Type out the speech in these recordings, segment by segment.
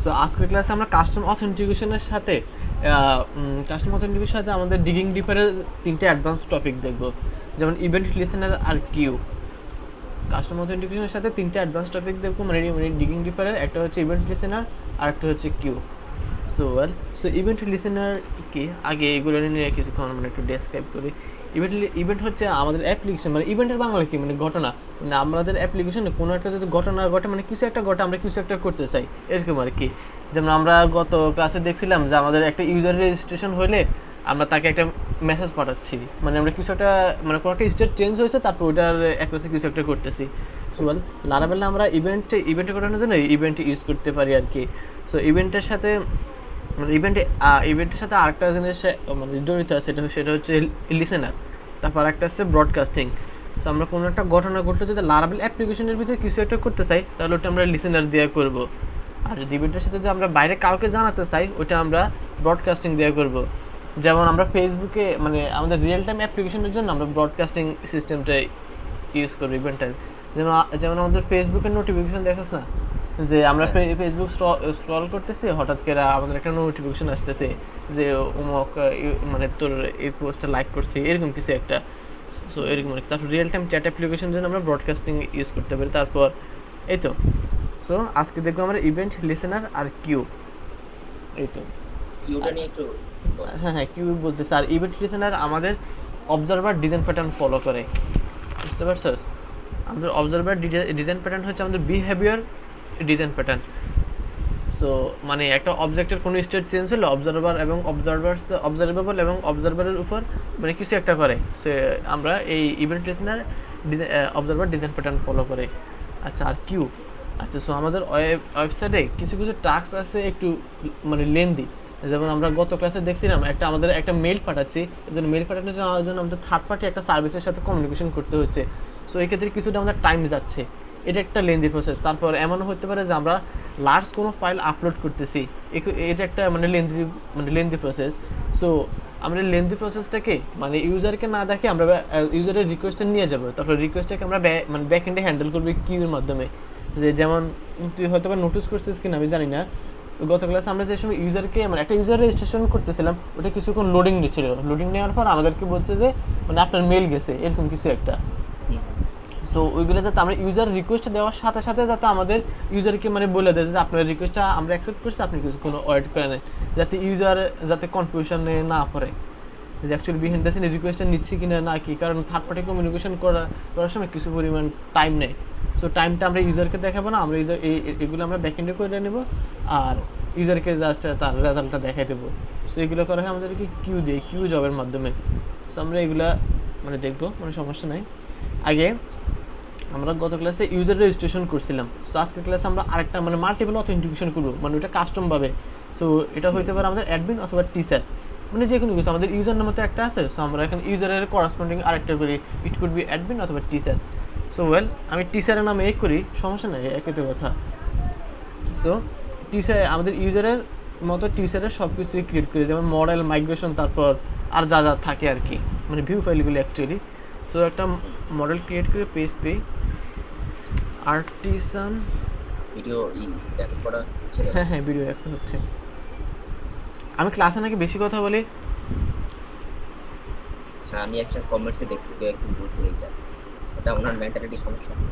So আজকের ক্লাসে আমরা কাস্টম অথেন্টিকেশনের সাথে আমাদের ডিগিং ডিপারের 3টে অ্যাডভান্স টপিক দেখব, যেমন ইভেন্ট লিসেনার আর কিউ। কাস্টম অথেন্টিকেশনের সাথে 3টে অ্যাডভান্স টপিক দেখবো, মানে ডিগিং ডিপারের, একটা হচ্ছে ইভেন্ট লিসেনার আর একটা হচ্ছে কিউ। সো ইভেন্ট লিসেনার কি, আগে এগুলো নিয়ে কিছুক্ষণ মানে একটু ডেসক্রাইব করি। ইভেন্ট হচ্ছে আমাদের অ্যাপ্লিকেশন, মানে ইভেন্টের বাংলা কি, মানে ঘটনা। মানে আমাদের অ্যাপ্লিকেশনে কোনো একটা যদি ঘটনা ঘটে, মানে কিছু একটা ঘটে, আমরা কিছু একটা করতে চাই, এরকম আর কি। যেমন আমরা গত ক্লাসে দেখছিলাম যে আমাদের একটা ইউজার রেজিস্ট্রেশন হলে আমরা তাকে একটা মেসেজ পাঠাচ্ছি, মানে আমরা কিছু একটা, মানে কোনো একটা স্টেট চেঞ্জ হয়েছে, তারপর ওইটার অ্যাক্রসে কিছু একটা করতেছি। সো লারাবেলে আমরা ইভেন্টে ঘটানোর জন্য ইভেন্ট ইউজ করতে পারি আর কি। সো ইভেন্টের সাথে ইভেন্টের সাথে আরেকটা জিনিস মানে জড়িত আছে, সেটা হচ্ছে লিসেনার। তারপর একটা আছে ব্রডকাস্টিং। তো আমরা কোনো একটা ঘটনা ঘটলে যদি লারাবেল অ্যাপ্লিকেশনের ভিতরে কিছু একটা করতে চাই, তাহলে ওটা আমরা লিসেনার দিয়ে করব। আর যদি ইভেন্টের সাথে যদি আমরা বাইরে কাউকে জানাতে চাই, ওটা আমরা ব্রডকাস্টিং দিয়ে করব। যেমন আমরা ফেসবুকে, মানে আমাদের রিয়েল টাইম অ্যাপ্লিকেশনের জন্য আমরা ব্রডকাস্টিং সিস্টেমটা ইউজ করবো ইভেন্টের। যেমন যেমন আমাদের ফেসবুকের নোটিফিকেশন দেখাস না, যে আমরা ফেসবুক স্ক্রল করতেছি, হঠাৎ করে আমাদের একটা নোটিফিকেশন আসতেছে যে অমুক মানে তোর এই পোস্টটা লাইক করছে, এরকম কিছু একটা। সো এরকম আর কি। তারপর রিয়েল টাইম চ্যাট অ্যাপ্লিকেশন জন্য আমরা ব্রডকাস্টিং ইউজ করতে পারি। তারপর এই তো। সো আজকে দেখবো আমরা ইভেন্ট লিসেনার আর কিউ। এই তো কিউটা নিয়ে একটু হ্যাঁ, কিউ বলতেছে। আর ইভেন্ট লিসেনার আমাদের অবজারভার ডিজাইন প্যাটার্ন ফলো করে, বুঝতে পারছো? আমাদের অবজারভার ডিজাইন প্যাটার্ন হচ্ছে আমাদের বিহেভিয়ার ডিজাইন প্যাটার্ন। সো মানে একটা অবজেক্টের কোনো স্টেট চেঞ্জ হলে অবজারভেবল এবং অবজারভারের উপর মানে কিছু একটা করে, সে আমরা এই event listener observer design pattern follow করে। আচ্ছা, আর কিউ। আচ্ছা, সো আমাদের ওয়েবসাইটে কিছু কিছু টাস্ক আছে একটু মানে লেন্দি। যেমন আমরা গত ক্লাসে দেখছিলাম, আমাদের একটা মেল পাঠাচ্ছি, মেল পাঠানোর জন্য আমাদের থার্ড পার্টি একটা সার্ভিসের সাথে কমিউনিকেশন করতে হচ্ছে। সো এই ক্ষেত্রে কিছুটা আমাদের টাইম যাচ্ছে, এটা একটা লেন্দি প্রসেস। তারপর এমনও হতে পারে যে আমরা লার্জ কোনো ফাইল আপলোড করতেছি, এটা একটা মানে লেন্দি প্রসেস। সো আমরা লেন্দি প্রসেসটাকে মানে ইউজারকে না দেখে আমরা ইউজারের রিকোয়েস্টটা নিয়ে যাবো, তারপর রিকোয়েস্টটাকে আমরা মানে ব্যাক এন্ডে হ্যান্ডেল করবো কিউর মাধ্যমে। যে যেমন তুই হয়তো বা নোটিস করছিস কিনা আমি জানি না, গত ক্লাসে আমরা যে সময় ইউজারকে মানে একটা ইউজার রেজিস্ট্রেশন করতেছিলাম, ওটা কিছুক্ষণ লোডিং নিচ্ছিল। লোডিং নেওয়ার পর আমাদেরকে বলছে যে মানে আপনার মেল গেছে, এরকম কিছু একটা। সো ওইগুলো যাতে আমরা ইউজার রিকোয়েস্ট দেওয়ার সাথে সাথে যাতে আমাদের ইউজারকে মানে বলে দেয় যে আপনার রিকোয়েস্টটা আমরা অ্যাকসেপ্ট করছি, আপনি কিছুক্ষণ ওয়েট করে নেন, যাতে ইউজার যাতে কনফিউশনে না পড়ে যে অ্যাকচুয়ালি বিহাইন্ড দ্য সিন রিকোয়েস্টটা নিচ্ছি কিনা না কি। কারণ থার্ড পার্টি কমিউনিকেশন করার সময় কিছু পরিমাণ টাইম নেয়। সো টাইমটা আমরা ইউজারকে দেখাবো না, আমরা এগুলো আমরা ব্যাকএন্ডে করে নেব আর ইউজারকে জাস্ট তার রেজাল্টটা দেখাই দেবো। সো এগুলো করা হয় আমাদেরকে কিউ জবের মাধ্যমে। সো আমরা এগুলা মানে দেখবো, মানে সমস্যা নাই। আগে আমরা গত ক্লাসে ইউজার রেজিস্ট্রেশন করছিলাম। সো আজকের ক্লাসে আমরা আরেকটা মানে মাল্টিপল অথেন্টিকেশন করবো, মানে ওটা কাস্টম ভাবে। সো এটা হইতে পারে আমাদের অ্যাডমিন অথবা টিচার, মানে যে কোনো কিছু। আমাদের ইউজার নামে তো একটা আছে, সো আমরা এখন ইউজারের করাসপন্ডিং আরেকটা করি, ইট কুড বি অ্যাডমিন অথবা টিচার। সো আমি টিচারের নামে এই করি, সমস্যা নাই, একই তো কথা। সো আমাদের ইউজারের মতো টিচারের সব কিছুই ক্রিয়েট করি, যেমন মডেল, মাইগ্রেশন, তারপর আর যা যা থাকে আর কি, মানে ভিউ ফাইলগুলো অ্যাকচুয়ালি। সো একটা মডেল ক্রিয়েট করে page pay artisan. Video record করা হচ্ছে। হ্যাঁ, ভিডিও রেকর্ড হচ্ছে। আমি ক্লাসে নাকি বেশি কথা বলি। হ্যাঁ, আমি একটা কমেন্টসে দেখছি কেউ একজন বলছিল এটা ওনার মেন্টালিটি সমস্যা আছে।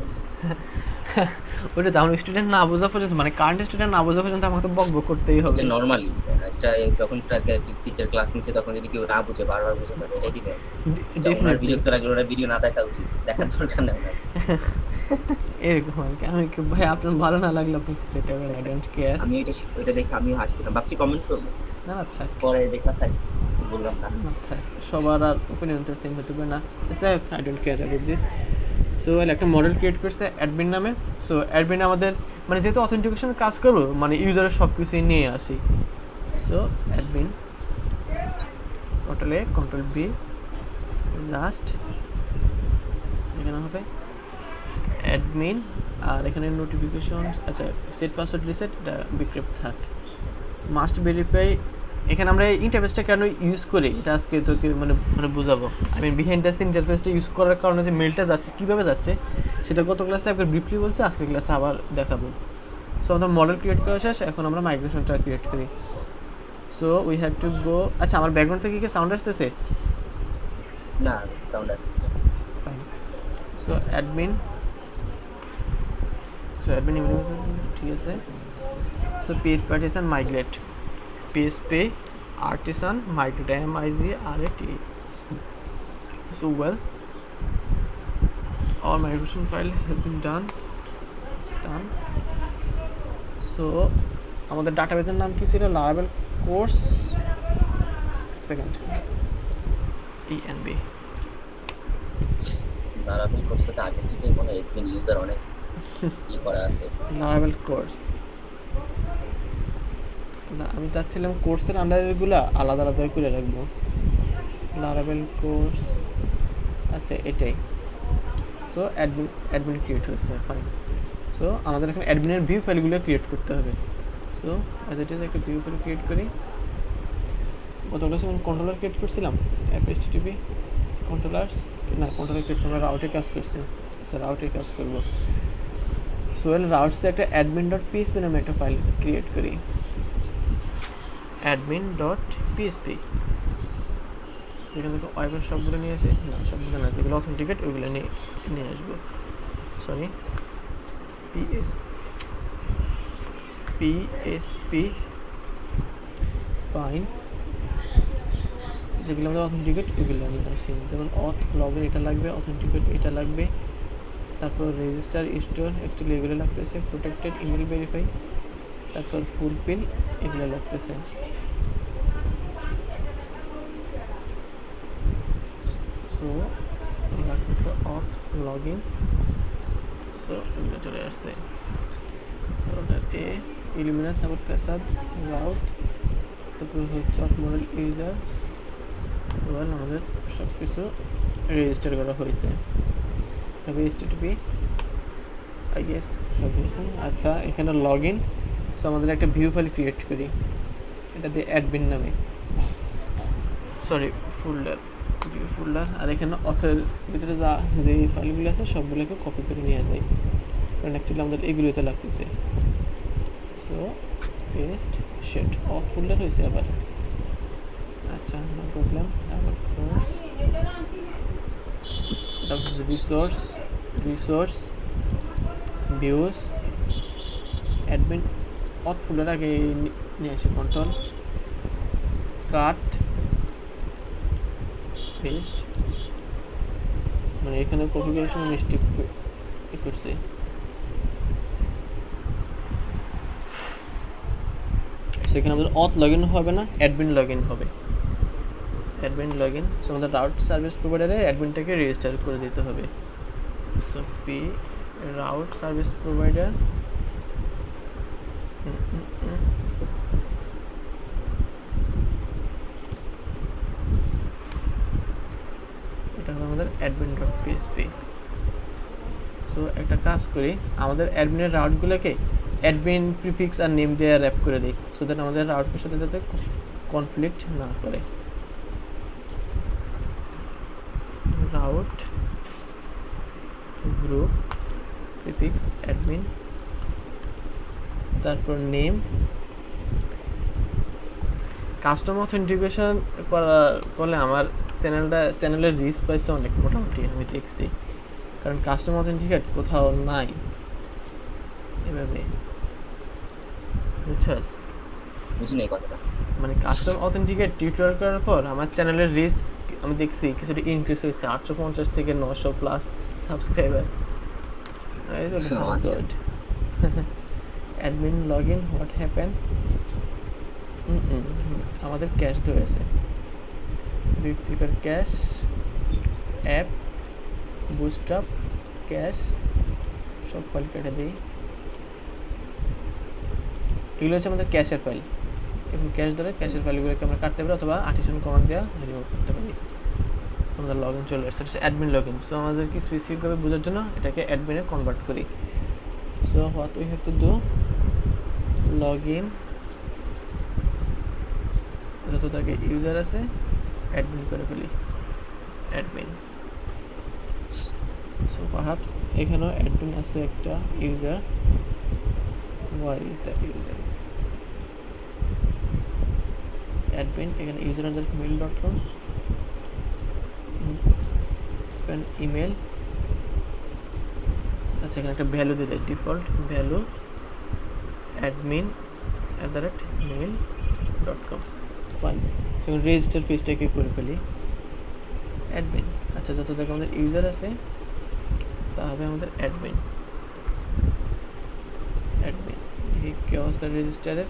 ওটা দাউন স্টুডেন্ট না বোঝা পর্যন্ত, মানে কারেন্ট স্টুডেন্ট না বোঝা পর্যন্ত আমাকে তো বকবক করতেই হবে। এটা নরমালি একটা যখন টিচার ক্লাস নিচ্ছে তখন যদি কেউ না বুঝে বারবার বুঝে তাহলে এটাই দিবে। ওনার বিরক্ত লাগলে ওনার ভিডিও না দেখা উচিত, দেখার দরকার নেই ওনার। এরকম আর কি। আমি ভাই আপনার ভালো না লাগলে আপনি সেটা আই ডোন্ট কেয়ার। আমি ওইটা দেখে আমিও হাসছিলাম, ভাবছি কমেন্টস করবো, না থাক, পরে দেখলাম থাক কিছু বললাম না। থাক, সবার আর ওপিনিয়ন তো সেম হতে পারে না। I don't care about this. So একটা মডেল ক্রিয়েট করছে অ্যাডমিন নামে। সো অ্যাডমিন আমাদের মানে যেহেতু অথেন্টিকেশন কাজ করবো, মানে ইউজারের সব কিছুই নিয়ে আসি। So admin control B, last এখানে হবে অ্যাডমিন, আর এখানে নোটিফিকেশন। আচ্ছা, সেট পাসওয়ার্ড রিসেট, এটা বিক্রেপ থাক। মাস্ট ভেরিফাই, এখানে আমরা ইন্টারফেসটা কেন ইউজ করি এটা আজকে তোকে মানে বুঝাবো। বিহাইন্ড দ্য সিন ইন্টারফেসটা ইউজ করার কারণে যে মেলটা যাচ্ছে কীভাবে যাচ্ছে সেটা গত ক্লাসে একবার ব্রিফলি বলছি, আজকের ক্লাসে আবার দেখাবো। সো আমাদের মডেল ক্রিয়েট করা শেষ, এখন আমরা মাইগ্রেশনটা ক্রিয়েট করি। So we have to go, আচ্ছা আমার ব্যাকগ্রাউন্ড থেকে কি সাউন্ড আসতেছে? না, সাউন্ড আসছে। ফাইন। সো অ্যাডমিন, ঠিক আছে। So PS partition migrate, PSP artisan migrate, migrate. So well, our migration file has been done. It's done. So আমাদের ডাটাবেসের নাম কি ছিল? লারাবেল কোর্স সেকেন্ড ENB। লারাবেল কোর্সে তো আগে থেকে মনে হয় এডমিন ইউজার অনেক করা আছে। লারাবেল কোর্স না, আমি চাচ্ছিলাম কোর্সের আন্ডারগুলো আলাদা আলাদা করে রাখবো। লারাবেল কোর্স, আচ্ছা এটাই। সো অ্যাডমিন ক্রিয়েট হয়েছে, ফাইন। সো আমাদের এখানে অ্যাডমিনের ভিউ ফাইলগুলো ক্রিয়েট করতে হবে। সো অ্যাজ ইট ইজ একটা ভিউ ফাইল ক্রিয়েট করি। কতগুলো সময় কন্ট্রোলার ক্রিয়েট করছিলাম, HTTP কন্ট্রোলার্স, না কন্ট্রোলার ক্রিয়েট আমরা রাউটে কাজ করছি। আচ্ছা রাউটে কাজ করবো। সো রাউটসে একটা admin.php নামে একটা ফাইল ক্রিয়েট করি, admin.php। সেখান থেকে ওয়েবের সবগুলো নিয়ে আসে, না সবগুলো না, যেগুলো অথেন্টিকেট ওইগুলো নিয়ে আসবো। সরি, PHP ফাইন, যেগুলো আমাদের অথেন্টিকেট ওইগুলো নিয়ে আসি। যেমন অথ লগইন এটা লাগবে, অথেন্টিকেট এটা লাগবে, তারপর রেজিস্টার স্টোর অ্যাকচুয়ালি এগুলো লাগতেছে, প্রোটেক্টেড ইমেল ভেরিফাই, তারপর ফুল পিন এগুলো লাগতেছে। সো লাগতেছে অথ লগইন, সো এগুলো চলে আসছে। এ ইলুমিনা সাপোর্ট প্যাসাদ রাউট, তারপর হচ্ছে অফ মডেল ইউজার, এবার আমাদের সব কিছু রেজিস্টার করা হয়েছে। তবে HTTP আই গেস সব কিছু। আচ্ছা এখানে লগ ইন, সো আমাদের একটা ভিউ ফাইল ক্রিয়েট করি, এটা দিয়ে অ্যাডমিন নামে, সরি ফোল্ডার, ভিউ ফোল্ডার। আর এখানে অথের ভিতরে যা যে ফাইলগুলো আছে সবগুলোকে কপি করে নিয়ে যায়, কারণ অ্যাকচুয়ালি আমাদের এগুলোতে লাগতেছে। সো পেস্ট শেট অফ ফোল্ডার হয়েছে আবার, আচ্ছা নো প্রবলেম। আবার রিসোর্স ভিউজ অ্যাডমিন অথ ফোল্ডার আগে নিয়ে আসি, কন্ট্রোল কাট পেস্ট, মানে এখানে কনফিগারেশন মিস্টেক করছে। সেখানে আমাদের অথ লগইন হবে না, অ্যাডমিন লগইন হবে, অ্যাডমিন লগইন। সো আমাদের রাউট সার্ভিস প্রোভাইডারের অ্যাডমিনটাকে রেজিস্টার করে দিতে হবে। So P route service provider, এটা হলো আমাদের admin.php। সো একটা কাজ করি, আমাদের অ্যাডমিনের রাউটগুলোকে অ্যাডমিন প্রিফিক্স আর নেম দিয়ে র্যাপ করে দিই, সো দ্যাট আমাদের রাউটের সাথে যাতে কনফ্লিক্ট না করে। রাউট গ্রুপ প্রিফিক্স অ্যাডমিন, তারপর নেম। কাস্টম অথেন্টিকেশন করলে আমার চ্যানেলের রিচ পাইছে অনেক, মোটামুটি আমি দেখছি, কারণ কাস্টম অথেন্টিকেট কোথাও নাই এভাবে, বুঝছস? বুঝিনি এই কথাটা। মানে কাস্টম অথেন্টিকেট টিউটোরিয়াল করার পর আমার চ্যানেলের রিচ আমি দেখছি কিছুটা ইনক্রিজ হয়েছে, 850 থেকে 900 plus subscriber. Good. Admin log in, what happen? আমাদের ক্যাশ ধরেছে, বিটটিকার ক্যাশ, অ্যাপ বুস্টআপ ক্যাশ, সব ফাইল কেটে দিই। এগুলো হচ্ছে আমাদের ক্যাশের ফাইল। এবং ক্যাশ ধরে ক্যাশের ফাইলগুলোকে আমরা কাটতে পারি অথবা আর্টিশন কমান্ড দেওয়া রিমুভ করতে পারি। আমাদের লগ ইন চলে আসছে, হচ্ছে অ্যাডমিন লগ ইন। সো আমাদেরকে স্পেসিফিকভাবে বোঝার জন্য এটাকে অ্যাডমিনে কনভার্ট করি। So what we have to do, log in, যত তাকে ইউজার আছে অ্যাডমিন করে ফেলি, অ্যাডমিন। সো পারহাপস এখানেও অ্যাডমিন আছে একটা user, where is the user admin এখানে user@mail.com স্পেন ইমেল আচ্ছা এখানে একটা ভ্যালু দিতে ডিফল্ট ভ্যালু admin@mail.com ফাইন এখন রেজিস্টার পেজটাকে করে ফেলি অ্যাডমিন আচ্ছা যত জায়গায় আমাদের ইউজার আছে তা হবে আমাদের অ্যাডমিন দেখি কি অবস্থা রেজিস্টারের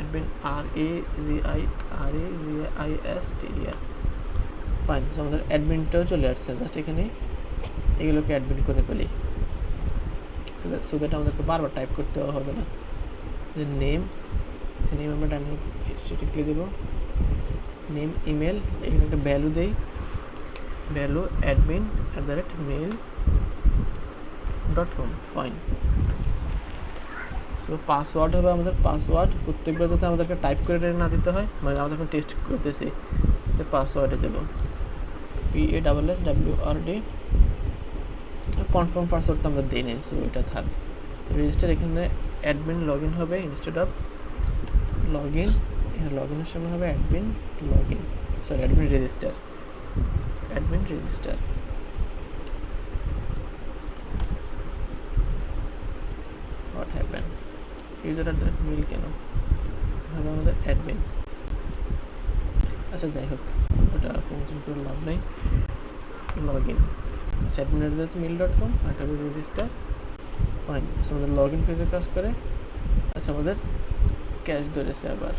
admin RAZISTER ফাইন আমাদের অ্যাডমিনটাও চলে আসছে জাস্ট এখানে এগুলোকে অ্যাডমিন করে ফেলি সো দ্যাট আমাদেরকে বারবার টাইপ করতে হবে না যে নেম আমরা ডাইনামিক স্ট্যাটিকলি দেব নেম ইমেল এখানে একটা ভ্যালু দেই value admin@mail.com fine so password হবে আমাদের পাসওয়ার্ড প্রত্যেকবার যাতে আমাদেরকে টাইপ করে না দিতে হয় মানে আমরা যখন টেস্ট করতেছি সে পাসওয়ার্ডে দেবো PASSWORD কনফার্ম পাসওয়ার্ড তো আমরা দিই নাই সো এটা থাক রেজিস্টার এখানে অ্যাডমিন লগইন হবে ইনস্টেড অফ লগইন এখানে লগইনের সময় হবে admin register what happen user@mail কেন হবে আমাদের অ্যাডমিন আচ্ছা যাই হোক ওটা কনফার্ম করে লাভ নেই লগইন আচ্ছা admin@mail.com আর হবে রেজিস্টার ফাইন আমাদের লগইন পেজে কাজ করে আচ্ছা আমাদের ক্যাশ ধরেছে আবার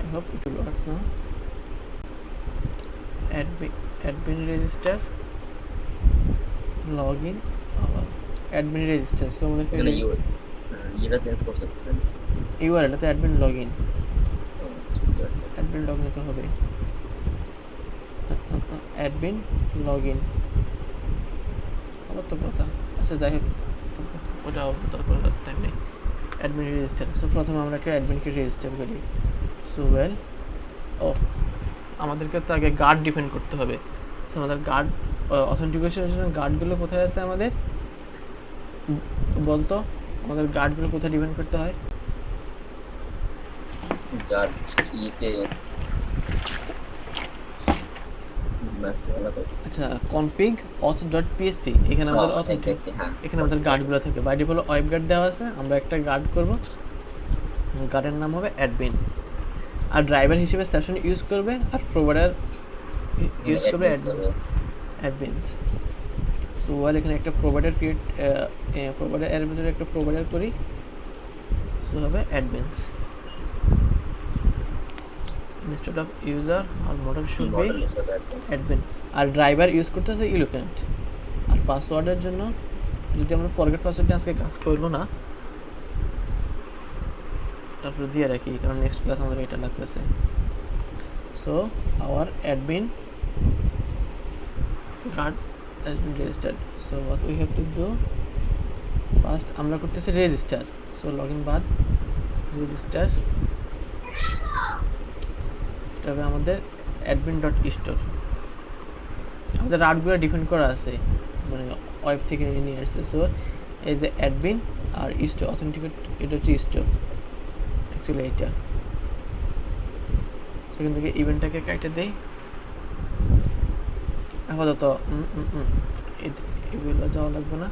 I hope it will work now admin register login admin register so আমাদের এখানে এটা চেঞ্জ করতেছ URL তে admin login admin login তো হবে admin login তো কথা আচ্ছা যাই হোক ওটা তারপর টাইম নেই অ্যাডমিন রেজিস্টার সো প্রথমে আমরা একটা অ্যাডমিনকে রেজিস্টার করি সো ওয়েল আমাদেরকে তো আগে গার্ড ডিফাইন করতে হবে সো আমাদের গার্ড অথেন্টিকেশনের জন্য গার্ডগুলো কোথায় আছে আমাদের বলতো আমাদের গার্ডগুলো কোথায় ডিফাইন করতে হয় গার্ড আচ্ছা config auth.php এখানে আমাদের এখানে আমাদের গার্ডগুলো থাকে বাই ডিফল্ট ওয়েব গার্ড দেওয়া আছে আমরা একটা গার্ড করব গার্ডের নাম হবে অ্যাডমিন আর ড্রাইভার হিসেবে সেশন ইউজ করবে আর প্রোভাইডার ইউজ করবে অ্যাডমিনস সো ওয়াল এখানে একটা প্রোভাইডার ক্রিয়েট প্রোভাইডার এর ভিতরে একটা প্রোভাইডার করি সো হবে admins instead of user or model should be admin আর ড্রাইভার ইউজ করতেছে ইলোকেন্ট আর পাসওয়ার্ডের জন্য যদি আমরা ফরগেট পাসওয়ার্ডে আজকে কাজ করব না তারপর দিয়ে রাখি কারণ নেক্সট ক্লাস আমাদের এটা লাগতেছে so our admin guard has been registered so what we have to do first আমরা করতেছি রেজিস্টার সো লগইন বাদ রেজিস্টার তবে আমাদের admin.store আমাদের রাউটগুলো ডিফাইন করা আছে মানে ওয়েব থেকে নিয়ে আসছে সো এই যে অ্যাডমিন আর স্টোর অথেন্টিকেট এটা হচ্ছে স্টোর অ্যাকচুয়ালি এটা সেখান থেকে ইভেন্টটাকে কাটে দেই আপাতত এগুলো যাওয়া লাগবে না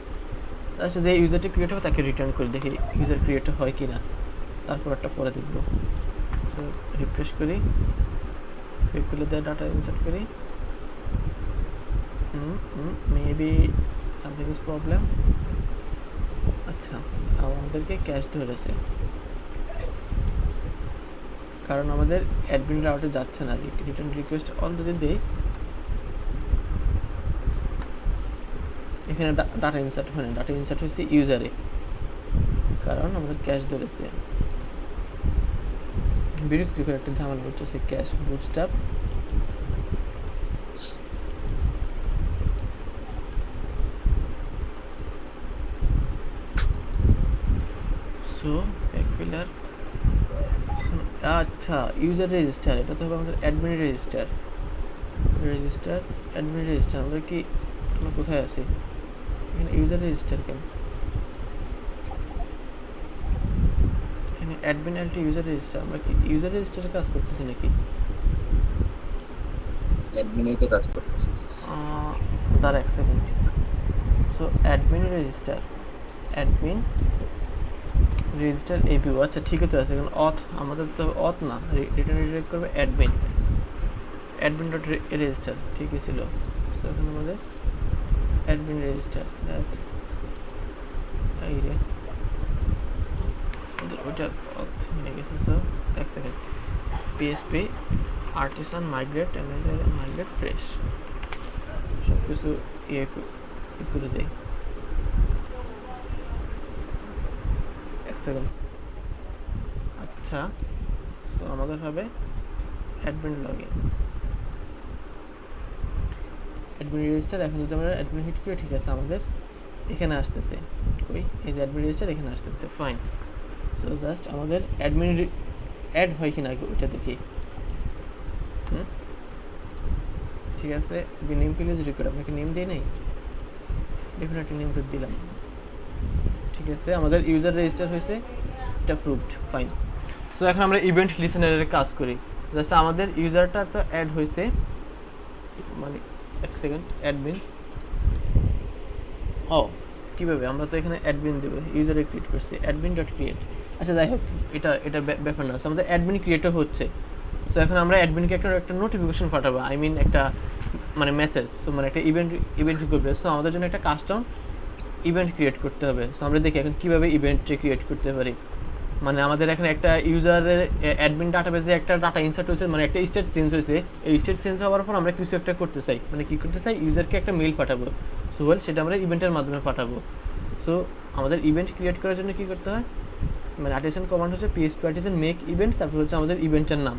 আচ্ছা যে ইউজারটি ক্রিয়েট হবে তাকে রিটার্ন করে দেখি ইউজার ক্রিয়েট হয় কি না তারপর একটা পরে দেখব সো রিফ্রেশ করি ফিল দিয়ে ডাটা ইনসার্ট করি মেবি সামথিং ইজ প্রবলেম আচ্ছা আমাদেরকে ক্যাশ ধরেছে কারণ আমাদের অ্যাডমিন রাউটে যাচ্ছে না রিটার্ন রিকোয়েস্ট অন যদি দেই এখানে ডাটা ইনসার্ট হয় না ডাটা ইনসার্ট হচ্ছে ইউজারে কারণ আমাদের ক্যাশ ধরেছে বিরক্তিকর একটা ঝামেলা হচ্ছে ক্যাশ বুটস্ট্র্যাপ সো ব্যাকপিলার আচ্ছা ইউজার রেজিস্টার এটা তো হবে আমাদের অ্যাডমিন রেজিস্টার অ্যাডমিন রেজিস্টার আমরা কি আমরা কোথায় আছি? এখানে ইউজার রেজিস্টার কেন? এখানে অ্যাডমিন এলটি ইউজার রেজিস্টার, আমরা কি ইউজার রেজিস্টারে কাজ করতেছি নাকি? অ্যাডমিনেই তো কাজ করতেছিস। দাঁড়া এক second. So admin register, admin register এপিউ, আচ্ছা ঠিকই তো আছে। এখন অথ আমাদের তো অথ না, রিটার্ন রিডাইরেক্ট করবে অ্যাডমিন, অ্যাডমিন ডট রেজিস্টার, ঠিকই ছিল। তো এখন আমাদের অ্যাডমিন রেজিস্টার এই রে ওইটার অথ হয়ে গেছে। সো এক second, PSP artisan migrate migrate fresh সব কিছু ইয়ে করে দেয়। এক সেকেন্ড, আচ্ছা তো আমাদের হবে অ্যাডমিন লগইন, অ্যাডমিন রেজিস্টার। এখন যদি আমরা অ্যাডমিন হিট করি, ঠিক আছে আমাদের এখানে আসতেছে, ওই এই যে অ্যাডমিন রেজিস্টার এখানে আসতেছে, ফাইন। সো জাস্ট আমাদের অ্যাডমিন অ্যাড হয় কিনা ওইটা দেখি। ঠিক আছে, নেম প্লিজ রিকোয়ার্ড, আপনাকে নেম দিই নাই, ডেফিনেটলি নেম তো দিলাম। ঠিক আছে, আমাদের ইউজার রেজিস্টার হয়েছে, এটা প্রুভড, ফাইন। সো এখন আমরা ইভেন্ট লিসেনারের কাজ করি। জাস্ট আমাদের ইউজারটা তো অ্যাড হয়েছে, মানে এক সেকেন্ড, অ্যাডমিন ও কীভাবে, আমরা তো এখানে অ্যাডমিন দেবো, ইউজারে ক্রিয়েট করছি অ্যাডমিন ডট ক্রিয়েট। আচ্ছা যাই হোক, এটা ব্যাপার না, আমাদের অ্যাডমিন ক্রিয়েটও হচ্ছে। সো এখন আমরা অ্যাডমিনকে একটা নোটিফিকেশন পাঠাবো, আই মিন একটা মানে মেসেজ, সো মানে একটা ইভেন্ট করবে। সো আমাদের জন্য একটা কাস্টম ইভেন্ট ক্রিয়েট করতে হবে। সো আমরা দেখি এখন কীভাবে ইভেন্ট ক্রিয়েট করতে পারি। মানে আমাদের এখানে একটা ইউজারের অ্যাডমিন ডাটাবেজে একটা ডাটা ইনসার্ট হয়েছে, মানে একটা স্টেট চেঞ্জ হয়েছে। এই স্টেট চেঞ্জ হওয়ার পর আমরা কিছু একটা করতে চাই, মানে কী করতে চাই, ইউজারকে একটা মেল পাঠাবো। সো সেটা আমরা ইভেন্টের মাধ্যমে পাঠাবো। সো আমাদের ইভেন্ট ক্রিয়েট করার জন্য কী করতে হয়, মানে আর্টিসান কমান্ড হচ্ছে পিএসপি আর্টিসান মেক ইভেন্ট, তারপর হচ্ছে আমাদের ইভেন্টের নাম,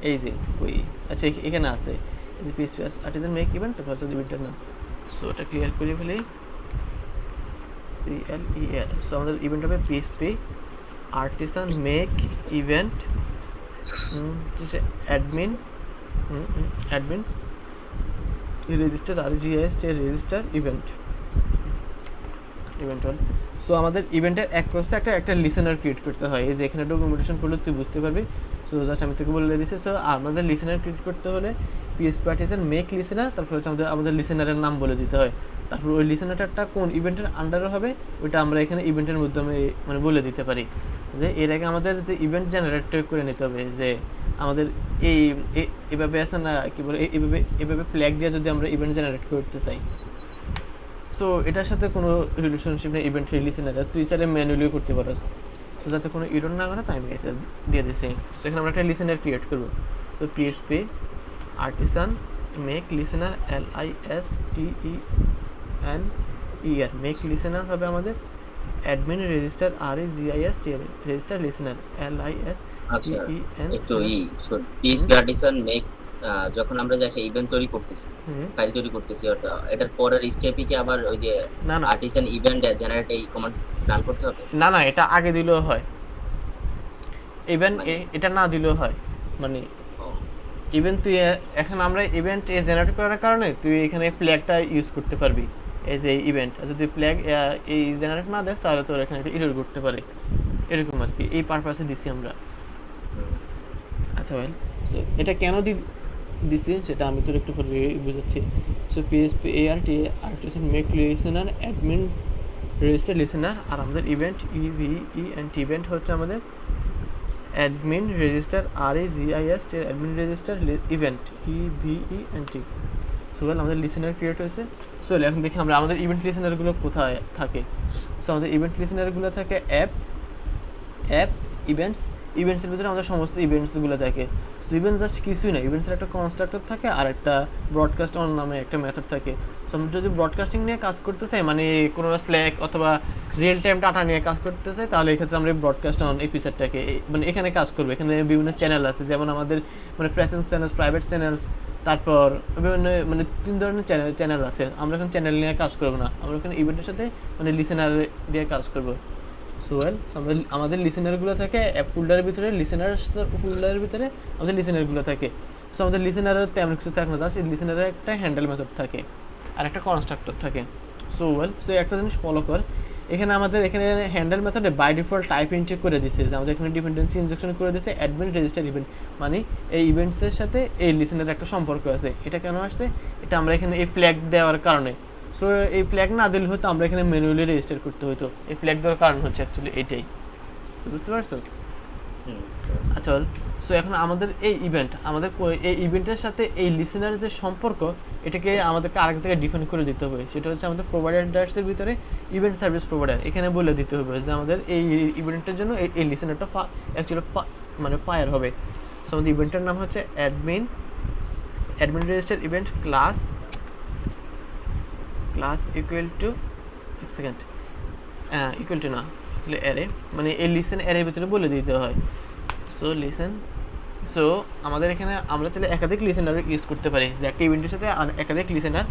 এই যে ওই, আচ্ছা এখানে আছে এই যে পিএসপি আর্টিসান মেক ইভেন্ট, তারপর হচ্ছে ইভেন্টের নাম। সো এটা ক্লিয়ার করে ফেলি, CLER। সো আমাদের ইভেন্ট হবে PSP artisan make event admin admin register RGIS register event event one. So আমাদের ইভেন্টের এক প্রসেসে একটা লিসেনার ক্রিয়েট করতে হয়, এই যে এখানে ডকুমেন্টেশন করলে তুই বুঝতে পারবি। সো জাস্ট আমি তোকে বলে দিচ্ছি। সো আমাদের লিসেনার ক্রিয়েট করতে হলে পিএসপি আর্টিসান মেক লিসেনার, তারপর হচ্ছে আমাদের লিসেনারের নাম বলে দিতে হয়। তারপর ওই লিসেনারটা কোন ইভেন্টের আন্ডারে হবে ওইটা আমরা এখানে ইভেন্টের মাধ্যমে মানে বলে দিতে পারি। যে এর আগে আমাদের যে ইভেন্ট জেনারেট করে নিতে হবে, যে আমাদের এইভাবে আছে না, কি বলে, এভাবে ফ্ল্যাগ দিয়ে যদি আমরা ইভেন্ট জেনারেট করতে চাই, সো এটার সাথে কোনো রিলেশনশিপ নেই ইভেন্ট লিসেনারে, তুই চাইলে ম্যানুয়ালিও করতে পারো। সো যাতে কোনো ইরর না করে তাই আমি এটা দিয়ে দিচ্ছি। সো এখানে আমরা একটা লিসেনার ক্রিয়েট করবো। So PSP artisan make listener LISTENER make listener হবে আমাদের admin register REGIS register listener আচ্ছা একটু LISTENER। পিএসপি আর্টিসান মেক, যখন আমরা যে একটা ইভেন্ট তৈরি করতেছি, ফাইল তৈরি করতেছি, এটার পরের স্টেপে কি আবার ওই যে না না আর্টিসান ইভেন্ট জেনারেট এই কমান্ডস রান করতে হবে? না না, এটা আগে দিলেও হয়, ইভেন এটা না দিলেও হয়। মানে ইভেন তুই এখন আমরা ইভেন্ট জেনারেট করার কারণে তুই এখানে ফ্ল্যাগটা ইউজ করতে পারবি, এই যে ইভেন্ট যদি ফ্ল্যাগ এই জেনারেট না দেয় তাহলে তোর এখানে একটা ইরর করতে পারে, এরকম আর কি, এই পারপাসে দিছি আমরা। আচ্ছা ভাই, এটা কেন দিছি সেটা আমি তোর একটু পরে বুঝাচ্ছি। So PSP artisan make listener admin register listener, আর আমাদের ইভেন্ট ইভেন্ট হচ্ছে আমাদের admin register REGIS admin register event EVENT। So আমাদের লিসেনার ক্রিয়েট হয়েছে। সো এখন দেখি আমরা আমাদের ইভেন্ট লিসেনারগুলো কোথায় থাকে। সো আমাদের ইভেন্ট লিসেনারগুলো থাকে অ্যাপ ইভেন্টসের ভিতরে আমাদের সমস্ত ইভেন্টসগুলো থাকে। সো ইভেন্ট জাস্ট কিছুই না, ইভেন্টসের একটা কনস্ট্রাক্টর থাকে আর একটা ব্রডকাস্ট অন নামে একটা মেথড থাকে। সো আমরা যদি ব্রডকাস্টিং নিয়ে কাজ করতে চাই, মানে কোনো স্ল্যাক অথবা রিয়েল টাইম ডাটা নিয়ে কাজ করতে চাই, তাহলে এক্ষেত্রে আমরা ব্রডকাস্ট অন এপিসোডটাকে মানে এখানে কাজ করবো। এখানে বিভিন্ন চ্যানেল আছে, যেমন আমাদের মানে প্রেজেন্স চ্যানেলস, প্রাইভেট চ্যানেলস, তারপর বিভিন্ন মানে 3 ধরনের চ্যানেল আছে। আমরা এখন চ্যানেল নিয়ে কাজ করবো না, আমরা এখানে ইভেন্টের সাথে মানে লিসেনার দিয়ে কাজ করবো। সো আমাদের লিসেনারগুলো থাকে অ্যাপ ফোল্ডারের ভিতরে, লিসেনার ফোল্ডারের ভিতরে আমাদের লিসেনারগুলো থাকে। সো আমাদের লিসেনারের তেমন কিছু থাকে না, জাস্ট লিসেনারের একটা হ্যান্ডেল মেথড থাকে। আর একটা কনস্ট্রাক্টর থাকে। সো ওয়েল, সো একটা জিনিস ফলো কর, এখানে আমাদের এখানে হ্যান্ডেল মেথডে বাই ডিফল্ট টাইপ ইনচেক করে দিছে যে আমাদের এখানে ডিপেন্ডেন্সি ইনজেকশন করে দিছে অ্যাডমিন রেজিস্টার ইভেন্ট, মানে এই ইভেন্টসের সাথে এই লিসেনের একটা সম্পর্ক আছে। এটা কেন আসছে, এটা আমরা এখানে এই ফ্ল্যাগ দেওয়ার কারণে। সো এই ফ্ল্যাগ না দিলে হয়তো আমরা এখানে ম্যানুয়ালি রেজিস্টার করতে হতো, এই ফ্ল্যাগ দেওয়ার কারণ হচ্ছে অ্যাকচুয়ালি এটাই। বুঝতে পারছো? আচ্ছা, সো এখন আমাদের এই ইভেন্ট, আমাদের এই ইভেন্টের সাথে এই লিসেনার যে সম্পর্ক, এটাকে আমাদেরকে আরেক জায়গায় ডিফাইন করে দিতে হবে। সেটা হচ্ছে আমাদের প্রোভাইডার ডাটাসের ভিতরে ইভেন্ট সার্ভিস প্রোভাইডার, এখানে বলে দিতে হবে যে আমাদের এই ইভেন্টের জন্য এই লিসেনারটা অ্যাকচুয়ালি মানে ফায়ার হবে। সো আমাদের ইভেন্টের নাম হচ্ছে admin register event class equal to, এক সেকেন্ড, ইকুয়াল টু না, আসলে অ্যারে, মানে এই লিসেন অ্যারের ভিতরে বলে দিতে হয়। সো লিসেন, সো আমাদের এখানে আমরা চাইলে একাধিক লিসেনার ইউজ করতে পারি, যে একটা ইভেন্টের সাথে একাধিক লিসেনার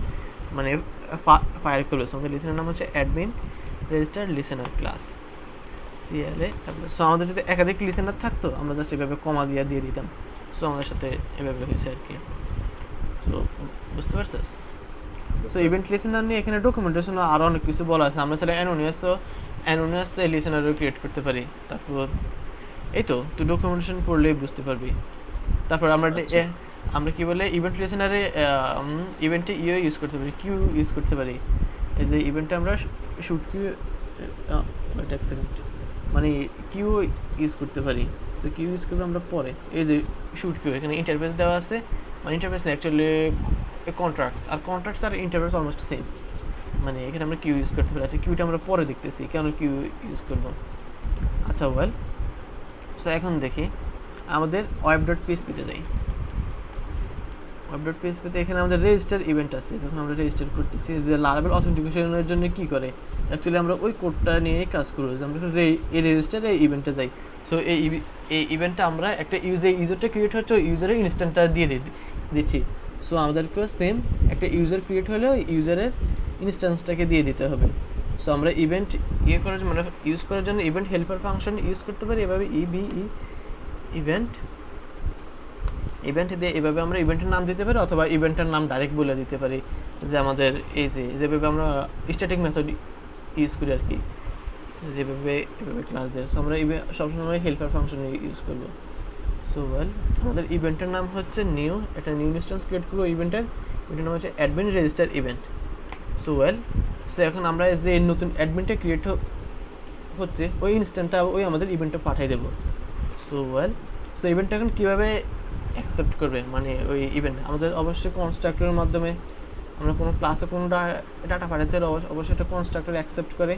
মানে ফায়ার করবে। সো আমাদের লিসেনার নাম হচ্ছে admin register listener class CLA. So আমাদের যদি একাধিক লিসেনার থাকতো আমরা জাস্ট এভাবে কমা দিয়ে দিতাম। সো আমাদের সাথে এভাবে হয়েছে আর কি। সো বুঝতে পারছো? সো ইভেন্ট লিসেনার নিয়ে এখানে ডকুমেন্টেশন আরও অনেক কিছু বলা আছে। আমরা চাইলে অ্যানোনিমাস লিসেনারও ক্রিয়েট করতে পারি। তারপর এই তো তুই ডকুমেন্টেশন পড়লেই বুঝতে পারবি। তারপর আমরা কি বলে ইভেন্ট লিসেনারে ইভেন্টে ইউজ করতে পারি, কিউ ইউজ করতে পারি। এই যে ইভেন্টে আমরা শুট কিউ, এক সেকেন্ড, মানে কিউ ইউজ করতে পারি। সো কিউ ইউজ করবো আমরা পরে। এই যে শুট কিউ, এখানে ইন্টারফেস দেওয়া আছে, মানে ইন্টারফেস না অ্যাকচুয়ালি কন্ট্রাক্টস আর ইন্টারফেস অলমোস্ট সেম, মানে এখানে আমরা কিউ ইউজ করতে পারি। আচ্ছা, কিউটা আমরা পরে দেখতেছি কেন কিউ ইউজ করবো। আচ্ছা ওয়েল, সো এখন দেখি আমাদের web.php-তে যাই। web.php-তে এখানে আমাদের রেজিস্টার ইভেন্ট আছে। যখন আমরা রেজিস্টার করতেছি, যে লারাভেল অথেন্টিকেশনের জন্য কি করে, অ্যাকচুয়ালি আমরা ওই কোডটা নিয়ে কাজ করবো, যে আমরা এই রেজিস্টার এই ইভেন্টে যাই। সো এই ইভেন্টটা আমরা একটা ইউজারটা ক্রিয়েট হচ্ছে, ওই ইউজারের ইনস্ট্যান্টটা দিয়ে দিচ্ছি। সো আমাদেরকেও সেম একটা ইউজার ক্রিয়েট হলে ওই ইউজারের ইনস্ট্যান্সটাকে দিয়ে দিতে হবে। সো আমরা ইভেন্ট মানে ইউজ করার জন্য ইভেন্ট হেল্পার ফাংশন ইউজ করতে পারি এভাবে, ইভেন্ট দিয়ে এভাবে আমরা ইভেন্টের নাম দিতে পারি, অথবা ইভেন্টের নাম ডাইরেক্ট বলে দিতে পারি, যে আমাদের এই যেভাবে আমরা স্ট্যাটিক মেথড ইউজ করি আর কি, যেভাবে এভাবে ক্লাস দেয়। সো আমরা সবসময় হেল্পার ফাংশন ইউজ করবো। সো ওয়েল, আমাদের ইভেন্টের নাম হচ্ছে একটা নিউ ইনস্ট্যান্স ক্রিয়েট করবো ইভেন্টের নাম হচ্ছে admin register event. So well, so এখন আমরা যে নতুন অ্যাডমিনটা ক্রিয়েট হচ্ছে ওই ইনস্ট্যান্টটা ওই আমাদের ইভেন্টে পাঠিয়ে দেবো। সো ওয়েল, সো ইভেন্টটা এখন কীভাবে অ্যাকসেপ্ট করবে, মানে ওই ইভেন্ট আমাদের অবশ্যই কনস্ট্রাক্টরের মাধ্যমে, আমরা কোনো ক্লাসে কোনো ডাটা পাঠাতে হলে অবশ্যই একটা কনস্ট্রাক্টর অ্যাকসেপ্ট করে।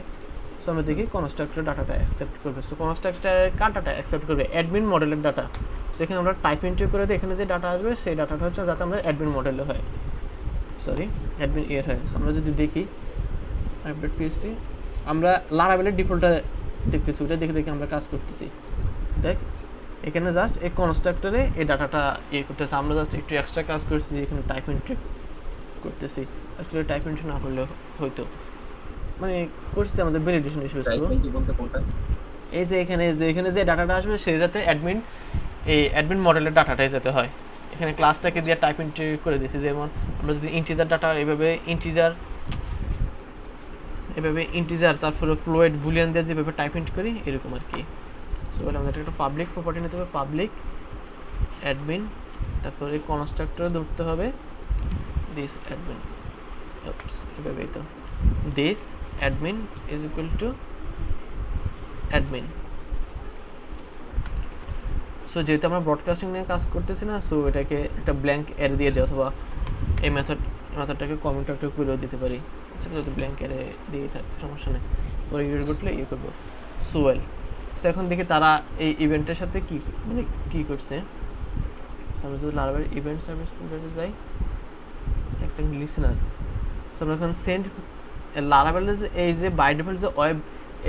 সো আমরা দেখি কনস্ট্রাক্টর ডাটাটা অ্যাকসেপ্ট করবে। সো কনস্ট্রাক্টর কার ডাটা অ্যাকসেপ্ট করবে, অ্যাডমিন মডেলের ডাটা। সো এখানে আমরা টাইপ এন্ট্রি করে দিই, এখানে যে ডাটা আসবে সেই ডাটাটা হচ্ছে যাতে আমরা অ্যাডমিন মডেলে হয়, অ্যাডমিন এর হয়। সো আমরা যদি দেখি web.php, আমরা লারাভেলের ডিফল্টটা দেখতেছি, ওটা দেখে আমরা কাজ করতেছি। দেখ এখানে জাস্ট এই কনস্ট্রাক্টরে এই ডাটাটা করতেছে, আমরা জাস্ট একটু এক্সট্রা কাজ করছি, এখানে টাইপ এন্ট্রি করতেছি। অ্যাকচুয়ালি টাইপ এন্ট্রি না করলে হয়তো, মানে করছি আমাদের ভ্যালিডেশন ইস্যু। এই যে এখানে যে ডাটাটা আসবে সে যাতে অ্যাডমিন মডেলের ডাটাটাই যাতে হয়। এখানে ক্লাসটাকে দিয়ে টাইপ এন্ট্রি করে দিয়েছি, যেমন আমরা যদি ইন্টিজার ডাটা এভাবে ইন্টিজার তারপরে ফ্লোয়েড বুলিয়ান দিয়ে যেভাবে টাইপ এন্ট্রি করি এরকম আর কি। সো আমাদের একটা পাবলিক প্রপার্টি নিতে হবে, পাবলিক অ্যাডমিন, তারপরে কনস্ট্রাক্টর ধরতে হবে দিস অ্যাডমিন, এভাবেই তো this admin is equal to admin. So যেহেতু আমরা ব্রডকাস্টিং নিয়ে কাজ করতেছি না, সো এটাকে একটা ব্ল্যাঙ্ক অ্যারে দিয়ে দিই, অথবা এই মেথডটাকে কমেন্টটাকে করেও দিতে পারি। সেটা যদি ব্ল্যাঙ্ক অ্যারে দিয়ে থাকে সমস্যা নেই, পরে ইউজ করলে করবো। সো ওয়েল, সো এখন দেখি তারা এই ইভেন্টের সাথে কি করছে। আমরা যদি লারাভেল ইভেন্ট সার্ভিস প্রোভাইডারে যাই, এক সেকেন্ড, লিসেনার। সো আমরা এখন সেন্ড লারাভেলের এই যে বাই ডিফল্ট যে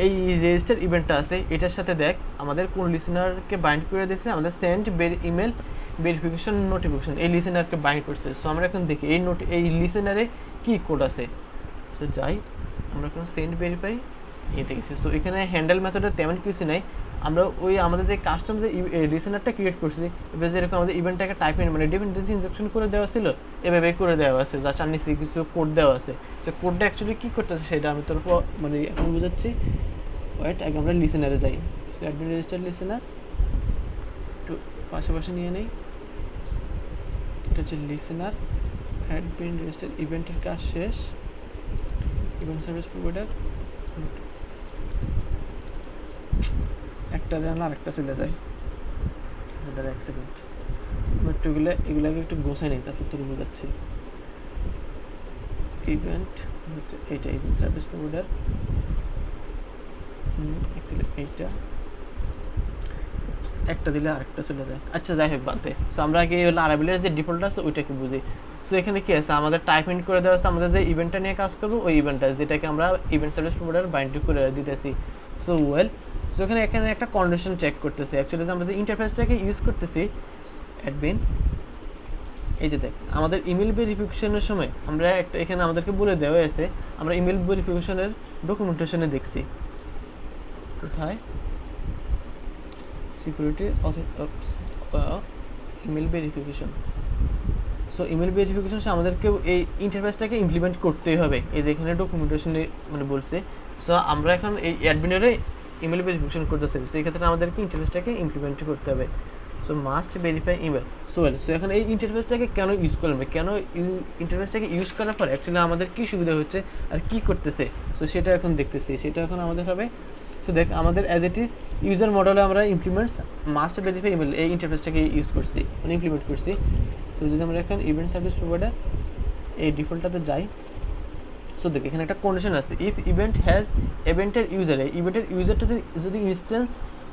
এই রেজিস্টার ইভেন্টটা আছে এটার সাথে দেখ আমাদের কোন লিসেনারকে বাইন্ড করে দিয়েছে, আমাদের সেন্ড ইমেল ভেরিফিকেশন নোটিফিকেশন এই লিসেনারকে বাইন্ড করছে। সো আমরা এখন দেখি এই লিসেনারে কি কোড আছে। সো যাই আমরা এখন সেন্ড ভেরিফাই দেখেছি। সো এখানে হ্যান্ডেল মেথডে তেমন কিছু নাই, আমরা ওই আমাদের যে কাস্টম যে লিসেনারটা ক্রিয়েট করছি, এবার যেরকম আমাদের ইভেন্টটাকে টাইপ ইন মানে ডিপেন্ডেন্সি ইনজেকশন করে দেওয়া ছিল, এভাবে করে দেওয়া আছে, জাস্ট আর নিচে কিছু কোড দেওয়া আছে। সে কোডটা অ্যাকচুয়ালি কী করতেছে সেটা আমি তোর মানে এখন বোঝাচ্ছি। ওয়েট, আগে আমরা লিসেনারে যাই। সো অ্যাডমিন রেজিস্টার লিসেনার একটু পাশাপাশি নিয়ে নেই। এটা হচ্ছে লিসেনার, অ্যাডমিন রেজিস্টার, ইভেন্টের কাজ শেষ, ইভেন্ট সার্ভিস প্রোভাইডার, একটা জানলে আরেকটা চলে যায়। দাঁড়া এক সেকেন্ড, একটু এগুলাকে একটু গোছাই নেই, তারপর তোর বোঝাচ্ছি। ইভেন্ট হচ্ছে এইটা, ইভেন্ট সার্ভিস প্রোভাইডার, অ্যাকচুয়ালি এইটা একটা দিলে আরেকটা চলে যায়। আচ্ছা যাই হোক, বাদ দে। সো আমরা আগে লারাভেলের যে ডিফল্ট আছে ওইটাকে বুঝি। সো এখানে কি আছে, আমাদের টাইপ ইন করে দেওয়া আছে আমাদের যে ইভেন্টটা নিয়ে কাজ করবো ওই ইভেন্টটা, যেটাকে আমরা ইভেন্ট সার্ভিস প্রোভাইডার বাইন্ড করে দিতেছি। সো ওয়েল, সো এখানে একটা কন্ডিশন চেক করতেছে। অ্যাকচুয়ালি আমরা যে ইন্টারফেসটাকে ইউজ করতেছি অ্যাডমিন, এই যে দেখ আমাদের ইমেল ভেরিফিকেশনের সময় আমরা একটা এখানে আমাদেরকে বলে দেওয়া হয়েছে, আমরা ইমেল ভেরিফিকেশনের ডকুমেন্টেশনে দেখছি কোথায়, security email verification. So email verification আমাদেরকে এই ইন্টারফেসটাকে ইমপ্লিমেন্ট করতেই হবে, এই যে এখানে ডকুমেন্টেশনে মানে বলছে। সো আমরা এখন এই অ্যাডমিনের ইমেল ভেরিফিকেশন করতেছি, তো এই ক্ষেত্রে আমাদেরকে ইন্টারফেসটাকে ইমপ্লিমেন্ট করতে হবে। So must verify email. So এখন এই ইন্টারফেসটাকে কেন ইউজ করলাম, কেন ইন্টারফেসটাকে ইউজ করার পর অ্যাকচুয়ালি আমাদের কী সুবিধা হচ্ছে আর কি করতেছে, সো সেটা এখন দেখতেছি, সেটা এখন আমাদের হবে। সো দেখ আমাদের অ্যাজ ইট ইজ ইউজার মডেলে আমরা ইমপ্লিমেন্টস মাস্ট ভেরিফাই ইমেল এই ইন্টারফেসটাকে ইউজ করছি, মানে ইমপ্লিমেন্ট করছি। তো যদি আমরা এখন ইভেন্ট সার্ভিস প্রোভাইডার এই ডিফল্টটাতে যাই, সো দেখ এখানে একটা কন্ডিশন আছে, ইফ ইভেন্ট হ্যাজ ইভেন্টের ইউজার, এই ইভেন্টের ইউজারটা যদি ইনস্ট্যান্স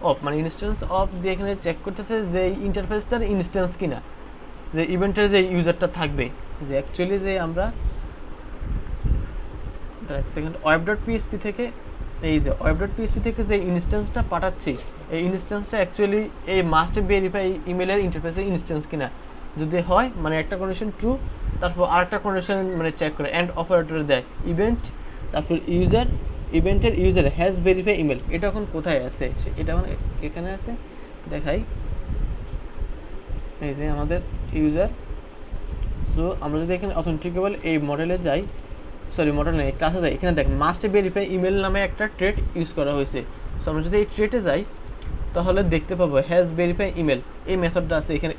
অফ মানে ইনস্ট্যান্স অফ দিয়ে এখানে চেক করতেছে যে ইন্টারফেসটার ইনস্ট্যান্স কিনা, যে ইভেন্টের যে ইউজারটা থাকবে, যে অ্যাকচুয়ালি যে আমরা এক সেকেন্ড ওয়েব ডট পিএসপি থেকে এই যে ওয়েব ডট পিএসপি থেকে যে ইনস্ট্যান্সটা পাঠাচ্ছি, এই ইনস্ট্যান্সটা অ্যাকচুয়ালি এই মাস্ট ভেরিফাই ইমেলের ইন্টারফেসের ইনস্ট্যান্স কিনা, যদি হয় মানে একটা কন্ডিশন ট্রু, তারপর আরেকটা কন্ডিশন মানে চেক করে অ্যান্ড অপারেটর দেয় ইভেন্ট, তারপর ইউজার, ইভেন্টের ইউজার হ্যাজ ভেরিফাই ইমেল। এটা এখন কোথায় আছে, এটা এখন এখানে আছে, দেখাই এই যে আমাদের ইউজার। সো আমরা যদি এখানে অথেন্টিকেবল এই মডেলে যাই, সরি মডেল নেই ক্লাসে যাই, এখানে দেখ মাস্ট ভেরিফাই ইমেল নামে একটা ট্রেড ইউজ করা হয়েছে। সো আমরা যদি এই ট্রেডে যাই তাহলে দেখতে পাবো হ্যাজ ভেরিফাই ইমেল এই মেথডটা আছে এখানে,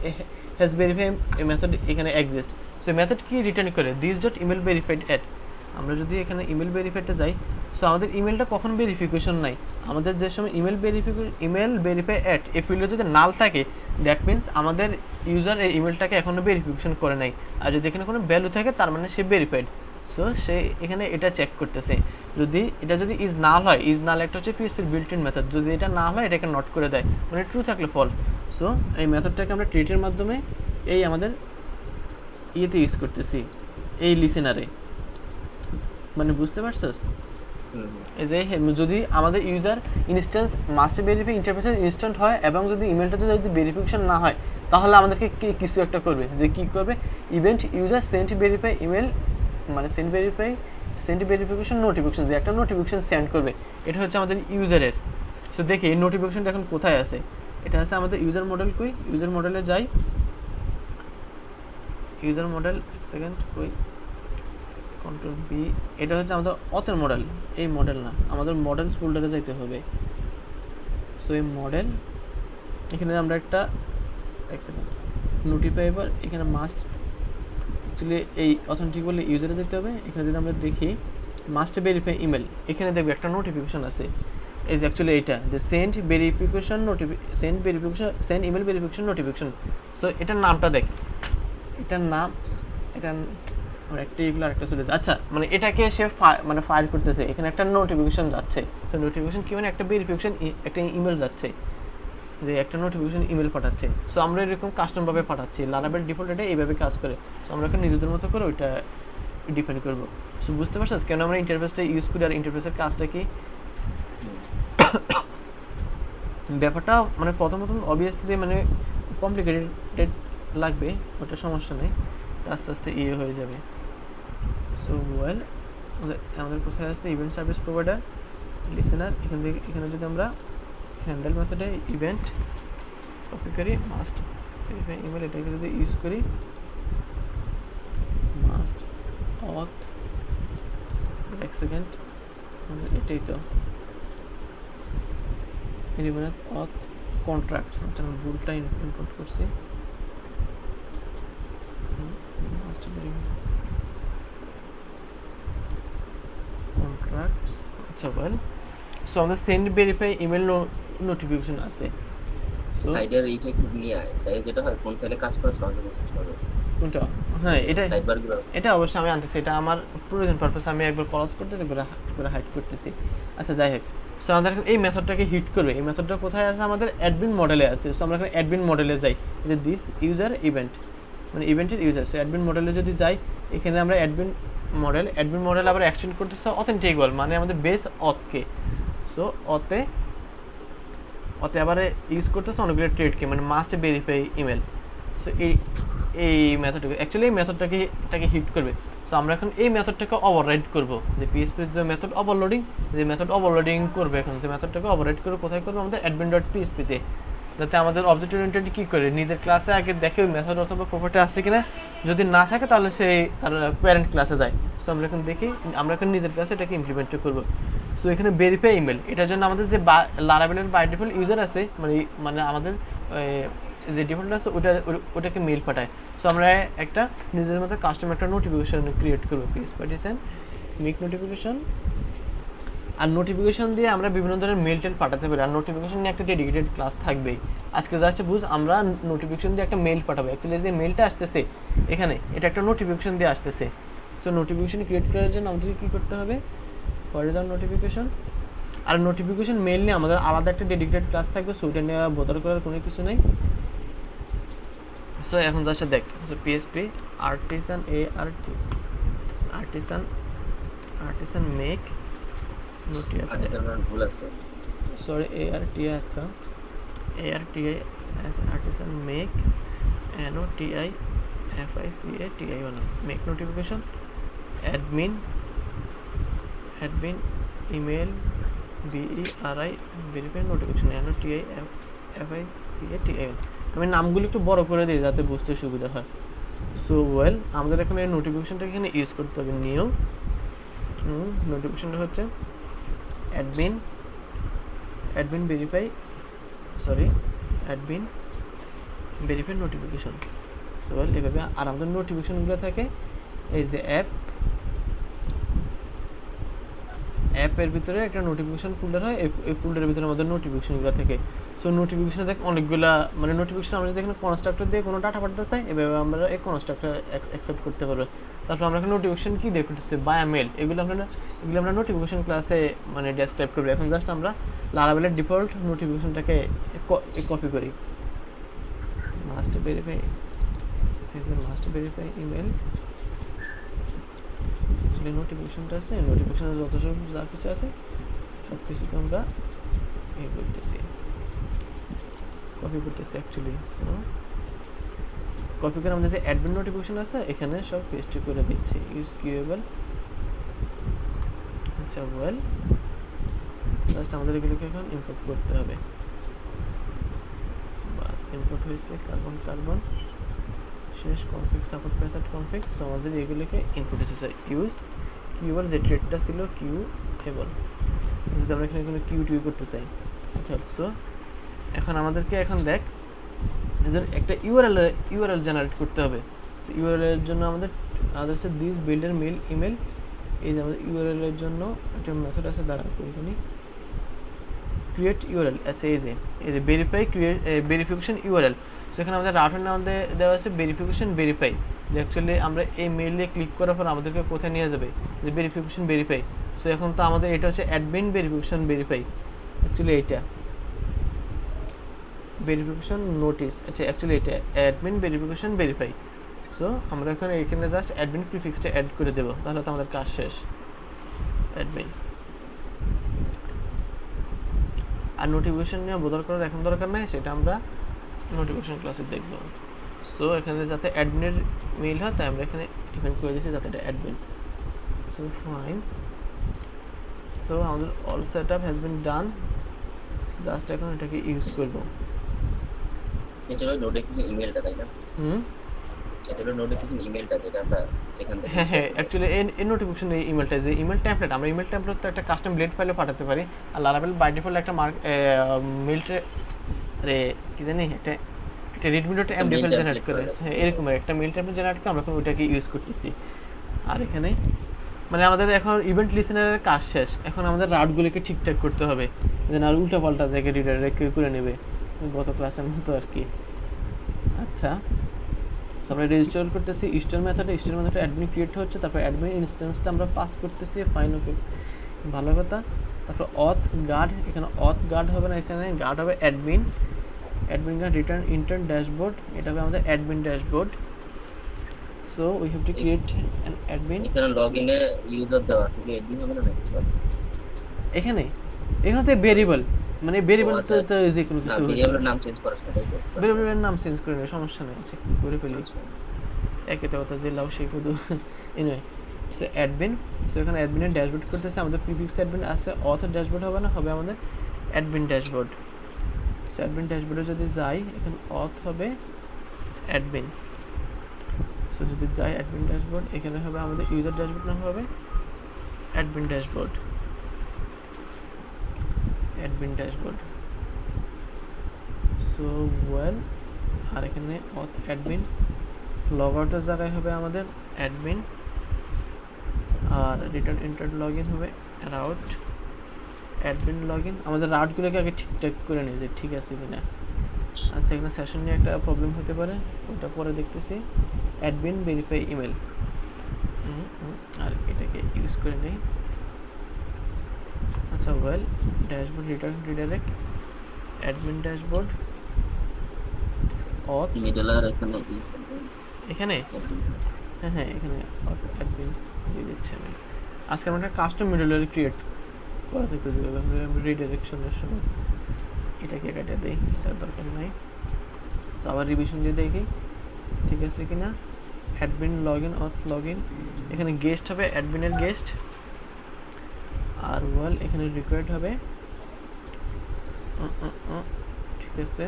হ্যাজ ভেরিফাই এই মেথড এখানে এক্সিস্ট। সো মেথড কি রিটার্ন করে, this dot email verified at. আমরা যদি এখানে ইমেল ভেরিফাইডে যাই, সো আমাদের ইমেলটা কখন ভেরিফিকেশন নাই, আমাদের যে সময় ইমেল ভেরিফাই অ্যাট এই ফিল্ডে যদি নাল থাকে, দ্যাট মিনস আমাদের ইউজার এই ইমেলটাকে এখনও ভেরিফিকেশন করে নাই। আর যদি এখানে কোনো ভ্যালু থাকে তার মানে সে ভেরিফাইড। সো সে এখানে এটা চেক করতেছে, যদি এটা যদি ইজ নাল হয়, ইজ নাল একটা হচ্ছে পিএসপির বিল্ট ইন মেথড, যদি এটা না হয় এটাকে নট করে দেয়, মানে ট্রু থাকলে ফলস। সো এই মেথডটাকে আমরা ট্রিটের মাধ্যমে এই আমাদের ইয়েতে ইউজ করতেছি, এই লিসেনারে, মানে বুঝতে পারছস? এই যে যদি আমাদের ইউজার ইনস্ট্যান্স মাস্টার ভেরিফাই ইন্টারফেসের ইনস্ট্যান্ট হয় এবং যদি ইমেলটা যদি ভেরিফিকেশন না হয়, তাহলে আমাদেরকে কিছু একটা করবে, যে কী করবে, event user sent verify email মানে সেন্ড ভেরিফিকেশন নোটিফিকেশন, যে একটা নোটিফিকেশন সেন্ড করবে, এটা হচ্ছে আমাদের ইউজারের। সো দেখি এই নোটিফিকেশনটা এখন কোথায় আছে, এটা আছে আমাদের ইউজার মডেল। কই ইউজার মডেলে যাই, ইউজার মডেল সেকেন্ড কই কন্ট্রোল বি, এটা হচ্ছে আমাদের অথের মডেল, এই মডেল না, আমাদের মডেলস ফোল্ডারে যাইতে হবে। সো এই মডেল এখানে আমরা একটা এক সেকেন্ড নোটিফাইবার, এখানে মাস্ট অ্যাকচুয়ালি এই অথেন্টিক বলে ইউজারে যেতে হবে। এখানে যদি আমরা দেখি মাস্ট ভেরিফাই ইমেল, এখানে দেখবে একটা নোটিফিকেশন আছে, এই যে অ্যাকচুয়ালি এইটা যে send email verification notification. So এটার নামটা দেখ, এটার নাম, এটা আমরা একটা এগুলো আরেকটা চলে যাচ্ছে। আচ্ছা মানে এটাকে সে মানে ফায়ার করতেছে, এখানে একটা নোটিফিকেশন যাচ্ছে। তো নোটিফিকেশন কি মানে একটা ভেরিফিকেশন, একটা ইমেল যাচ্ছে, যে একটা নোটিফিকেশন ইমেল পাঠাচ্ছে। সো আমরা এরকম কাস্টমভাবে পাঠাচ্ছি, লারাভেল ডিফল্ট এটা এইভাবে কাজ করে। সো আমরা এখন নিজেদের মতো করে ওইটা ডিফাইন করবো। সো বুঝতে পারছিস কেন আমরা ইন্টারফেসটা ইউজ করি আর ইন্টারফেসের কাজটা কি। ব্যাপারটা মানে প্রথমত অবভিয়াসলি মানে কমপ্লিকেটেড লাগবে, ওটা সমস্যা নেই, আস্তে আস্তে ইয়ে হয়ে যাবে। সো ওয়েল আমাদের কোথায় আছে ইভেন্ট সার্ভিস প্রোভাইডার লিসেনার, এখান থেকে এখানে যদি আমরা হ্যান্ডেল মেথডে ইভেন্ট কপি করি মাস্ট ভেরিফাই ইমেল, এটাকে যদি ইউজ করি মাস্ট অথ, এক সেকেন্ড, এটাই তো এলিমেন্ট অথ কন্ট্রাক্টস, আচ্ছা আমি ভুলটা ইনপুট করছি, মাস্ট কন্ট্রাক্টস, আচ্ছা ওয়েল। সো আমাদের সেন্ড ভেরিফাই ইমেল নোটিফিকেশন আছে। সাইডের এইটা একটু নিয়ে আয়, তাই যেটা হয় কোন ফাইলে কাজ করা সহজে বুঝতে সহজে। কোনটা? হ্যাঁ এটা সাইডবারগুলো এটা অবশ্যই আমি আনতেছি, এটা আমার প্রয়োজন পারপাস আমি একবার ক্রস করতেছি করে হাইড করতেছি। আচ্ছা যাই হোক, সো আমাদের এখন এই মেথডটাকে হিট করবে, এই মেথডটা কোথায় আছে? আমাদের অ্যাডমিন মডেলে আছে। সো আমরা এখন অ্যাডমিন মডেলে যাই, যে দিস ইউজার ইভেন্ট, মানে ইভেন্টের ইউজার। সো অ্যাডমিন মডেলে যদি যাই, এখানে আমরা অ্যাডমিন মডেল আবার এক্সটেন্ড করতেছে অথেন্টিক ওয়াল, মানে আমাদের বেস অথকে। সো অতে আবার ইউজ করতেছে অনেকগুলো ট্রেডকে, মানে মাস্ট ভেরিফাই ইমেল। সো এই মেথডটাকে অ্যাকচুয়ালি এই মেথডটাকে হিট করবে। সো আমরা এখন এই মেথডটাকে ওভাররাইড করব, যে পিএসপি যে মেথড ওভারলোডিং, যে মেথড ওভারলোডিং করবে এখন, যে মেথডটাকে ওভাররাইড করে কোথায় করবে? আমাদের অ্যাডমিন ডট পিএসপিতে, যাতে আমাদের অবজেক্ট ওরিয়েন্টেড কী করে নিজের ক্লাসে আগে দেখে ওই মেথড অথবা প্রপার্টি আছে কিনা, যদি না থাকে তাহলে সেই তার প্যারেন্ট ক্লাসে যায়। সো আমরা এখন দেখি, আমরা এখন নিজের ক্লাসে এটাকে ইমপ্লিমেন্ট করবো। সো এখানে ভেরিফাই ইমেল, এটার জন্য আমাদের যে লারাভেলের বাই ডিফল্ট ইউজার আছে, মানে আমাদের যে ডিফল্ট আছে ওটাকে মেল পাঠায়। সো আমরা একটা নিজের মতো কাস্টম একটা নোটিফিকেশন ক্রিয়েট করবো, পিএস পার্টিশন মেক নোটিফিকেশন। আর নোটিফিকেশন দিয়ে আমরা বিভিন্ন ধরনের মেল টেল পাঠাতে পারি, আর নোটিফিকেশন নিয়ে একটা ডেডিকেটেড ক্লাস থাকবেই। আজকে জাস্ট বুঝ আমরা নোটিফিকেশন দিয়ে একটা মেল পাঠাবো, অ্যাকচুয়ালি যে মেলটা আসতেছে এখানে এটা একটা নোটিফিকেশন দিয়ে আসতেছে। সো নোটিফিকেশন ক্রিয়েট করার জন্য আমাদেরকে কী করতে হবে? Horizontal notification. আর নোটিফিকেশন মেল নিয়ে আমাদের আলাদা একটা ডেডিকেটেড ক্লাস থাকবে, সো ওইটা নিয়ে বোধার করার কোনো কিছু নেই। সো এখন জাস্ট দেখ, so PSP artisan artisan make ভুল আছে, সরি ARTI, আচ্ছা ARTI artisan make NOTIFICATI make notification admin email BERI verify notification NOTIFICATI। আমি নামগুলো একটু বড় করে দিই যাতে বুঝতে সুবিধা হয়। সো ওয়েল, আমাদের এখানে নোটিফিকেশনটা এখানে ইউজ করতে হবে। নিউ নোটিফিকেশনটা হচ্ছে admin verify notification. So well এভাবে। আর আমাদের নোটিফিকেশনগুলো থাকে এই যে অ্যাপের ভিতরে একটা নোটিফিকেশন ফোল্ডার হয়, এই ফোল্ডারের ভিতরে আমাদের নোটিফিকেশনগুলো থাকে। সো নোটিফিকেশনে দেখ অনেকগুলা, মানে নোটিফিকেশন আমরা যদি এখানে কনস্ট্রাক্টর দিয়ে কোনো ডাটা পাঠাতে চাই, এভাবে আমরা এই কনস্ট্রাক্টর অ্যাকসেপ্ট করতে পারবো। তারপর আমরা এখানে নোটিফিকেশন কি দিয়ে করতেছি? বায়া মেল, এগুলো আমরা নোটিফিকেশন ক্লাসে মানে ডেসক্রাইব করবো। এখন জাস্ট আমরা লারাভেলের ডিফল্ট নোটিফিকেশনটাকে কপি করি, মাস্ট ভেরিফাই ইমেল। নোটিফিকেশনটা আছে, নোটিফিকেশনের যত সব যা কিছু আছে সব কিছুকে আমরা করতেছি, কপি করতেছি অ্যাকচুয়ালি। কপি করে আমাদের যে অ্যাডমিন নোটিফিকেশন আছে এখানে সব পেস্ট করে দিচ্ছি, ইউজ কিউএবল। আচ্ছা ওয়েল, জাস্ট আমাদের এগুলোকে এখন ইম্পোর্ট করতে হবে। বাস ইম্পোর্ট হয়েছে, কার্বন শেষ, config support present config. So আমাদের এগুলোকে ইনপুট এসেছে, ইউজ কিউএবল, যে ট্রেডটা ছিল কিউএবল, যদি আমরা এখানে কোনো কিউ করতে চাই। আচ্ছা সো এখন আমাদেরকে দেখ একটা ইউআরএল জেনারেট করতে হবে। ইউআরএল এর জন্য আমাদের হচ্ছে দিস বিল্ডার মেল ইমেল, এই যে আমাদের ইউআরএল এর জন্য একটা মেথড আছে, দ্বারা করি ক্রিয়েট ইউআরএল। আচ্ছা এই যে ভেরিফিকেশন ইউআরএল। সেখানে আমাদের রাউটার নাম দেওয়া আছে ভেরিফাই, যে অ্যাকচুয়ালি আমরা এই মেইলে ক্লিক করার পর আমাদেরকে কোথায় নিয়ে যাবে? যে ভেরিফাই। সো এখন তো আমাদের এটা হচ্ছে অ্যাডমিন ভেরিফাই, অ্যাকচুয়ালি এইটা ভেরিফিকেশন নোটিস। আচ্ছা অ্যাকচুয়ালি এটা অ্যাডমিন ভেরিফাই। সো আমরা এখানে জাস্ট অ্যাডমিন প্রিফিক্সটা অ্যাড করে দেবো, তাহলে তো আমাদের কাজ শেষ। অ্যাডমিন আর নোটিফিকেশন নিয়ে বোধহয় করার এখন দরকার নাই, সেটা আমরা নোটিফিকেশন ক্লাসে দেখব। সো এখানে যাতে অ্যাডমিনের মেইল হয় তাই আমরা এখানে ডিফাইন করে দিচ্ছি যাতে এটা অ্যাডমিন। সো ফাইন, সো আমাদের all set up has been done. Just এখন এটাকে ইউজ করব। এটা হলো নোটিফিকেশন ইমেলটা, তাই না? হুম এটা হলো নোটিফিকেশন ইমেলটা, যেটা আমরা যেখান থেকে হ্যাঁ হ্যাঁ, রিপ্লাই করবো। অ্যাকচুয়ালি এই নোটিফিকেশন এই ইমেলটা, যে ইমেল টেমপ্লেট, আমরা ইমেল টেমপ্লেট তো একটা কাস্টম ব্লেড ফাইলে পাঠাতে পারি। আর লারাভেল বাই ডিফল্ট একটা মেল আরে কি জানি একটা একটা রেডমি ডট একটা MD mail file generate template করে, করে রাখছি। হ্যাঁ এরকম একটা মেল টেমপ্লেট জেনারেট করে আমরা এখন ওইটাকে ইউজ করতেছি। আর এখানে মানে আমাদের এখন ইভেন্ট লিসেনারের কাজ শেষ, এখন আমাদের রাউটগুলোকে ঠিকঠাক করতে হবে যেন আর উল্টা পাল্টা জায়গায় রিডাইরেক্ট করে নেবে, গত ক্লাসের মতো আর কি। আচ্ছা, আমরা রেজিস্টার করতেছি স্টোর মেথডে, স্টোর মেথডে অ্যাডমিন ক্রিয়েট হচ্ছে, তারপর অ্যাডমিন ইনস্ট্যান্সটা আমরা পাস করতেছি, ফাইন ওকে ভালো কথা। তারপর অথ গার্ড, এখানে অথ গার্ড হবে না, এখানে গার্ড হবে admin, admin guard return intern dashboard, এটা হবে আমাদের admin dashboard. So we have to create an admin. এখানে লগইনে ইউজার দেওয়া আছে, কি অ্যাডমিন হবে না নাকি? এখানে এখানে তো ভেরিয়েবল, মানে ভেরিয়েবল আচ্ছা, তো যে কোনো না কিছু হতে পারে, ভেরিয়েবলের নাম চেঞ্জ করার সাথে, তাই তো? ভেরিয়েবলের নাম চেঞ্জ করে নেবে, সমস্যা নেই, আছে করে ফেলি, আচ্ছা, একে তো কথা জেলাও সেই শুধু এনওয়ে। সো অ্যাডমিন, সো এখানে অ্যাডমিনের ড্যাশবোর্ড করতেছে, আমাদের প্রিফিক্স অ্যাডমিন আছে, অথর ড্যাশবোর্ড হবে না, হবে আমাদের অ্যাডমিন ড্যাশবোর্ড। সো অ্যাডমিন ড্যাশবোর্ডে যদি যাই, এখানে অথ হবে অ্যাডমিন। সো যদি যাই অ্যাডমিন ড্যাশবোর্ড, এখানে হবে আমাদের ইউজার ড্যাশবোর্ড, নাম হবে admin dashboard, admin dashboard. So well, আর এখানে অথ অ্যাডমিন, লগ আউটের জায়গায় হবে আমাদের অ্যাডমিন, আর রিটার্ন ইন্টার লগ ইন হবে রাউট অ্যাডমিন লগ ইন। আমাদের রাউটগুলোকে আগে ঠিকঠাক করে নিই যে ঠিক আছে কিনা। আচ্ছা, এখানে সেশন নিয়ে একটা প্রবলেম হতে পারে, ওটা পরে দেখতেছি। অ্যাডমিন ভেরিফাই ইমেল, আর এটাকে ইউজ করে নেই। আচ্ছা well, dashboard return redirect admin dashboard auth, middleware এখানে এখানে হ্যাঁ হ্যাঁ এখানে অ্যাডমিন দিয়ে দিচ্ছি আমি। আজকে আমরা একটা কাস্টম মিডলওয়্যার ক্রিয়েট করা থেকে দেবে রিডাইরেকশনের সময়, এটাকে কেটে দেই, এটার দরকার নাই। তো আবার রিভিশন দিয়ে দেখি ঠিক আছে কিনা। Admin log in auth log in, এখানে গেস্ট হবে অ্যাডমিনের গেস্ট, আর ওয়েল এখানে রিকোয়ার্ড হবে ঠিক আছে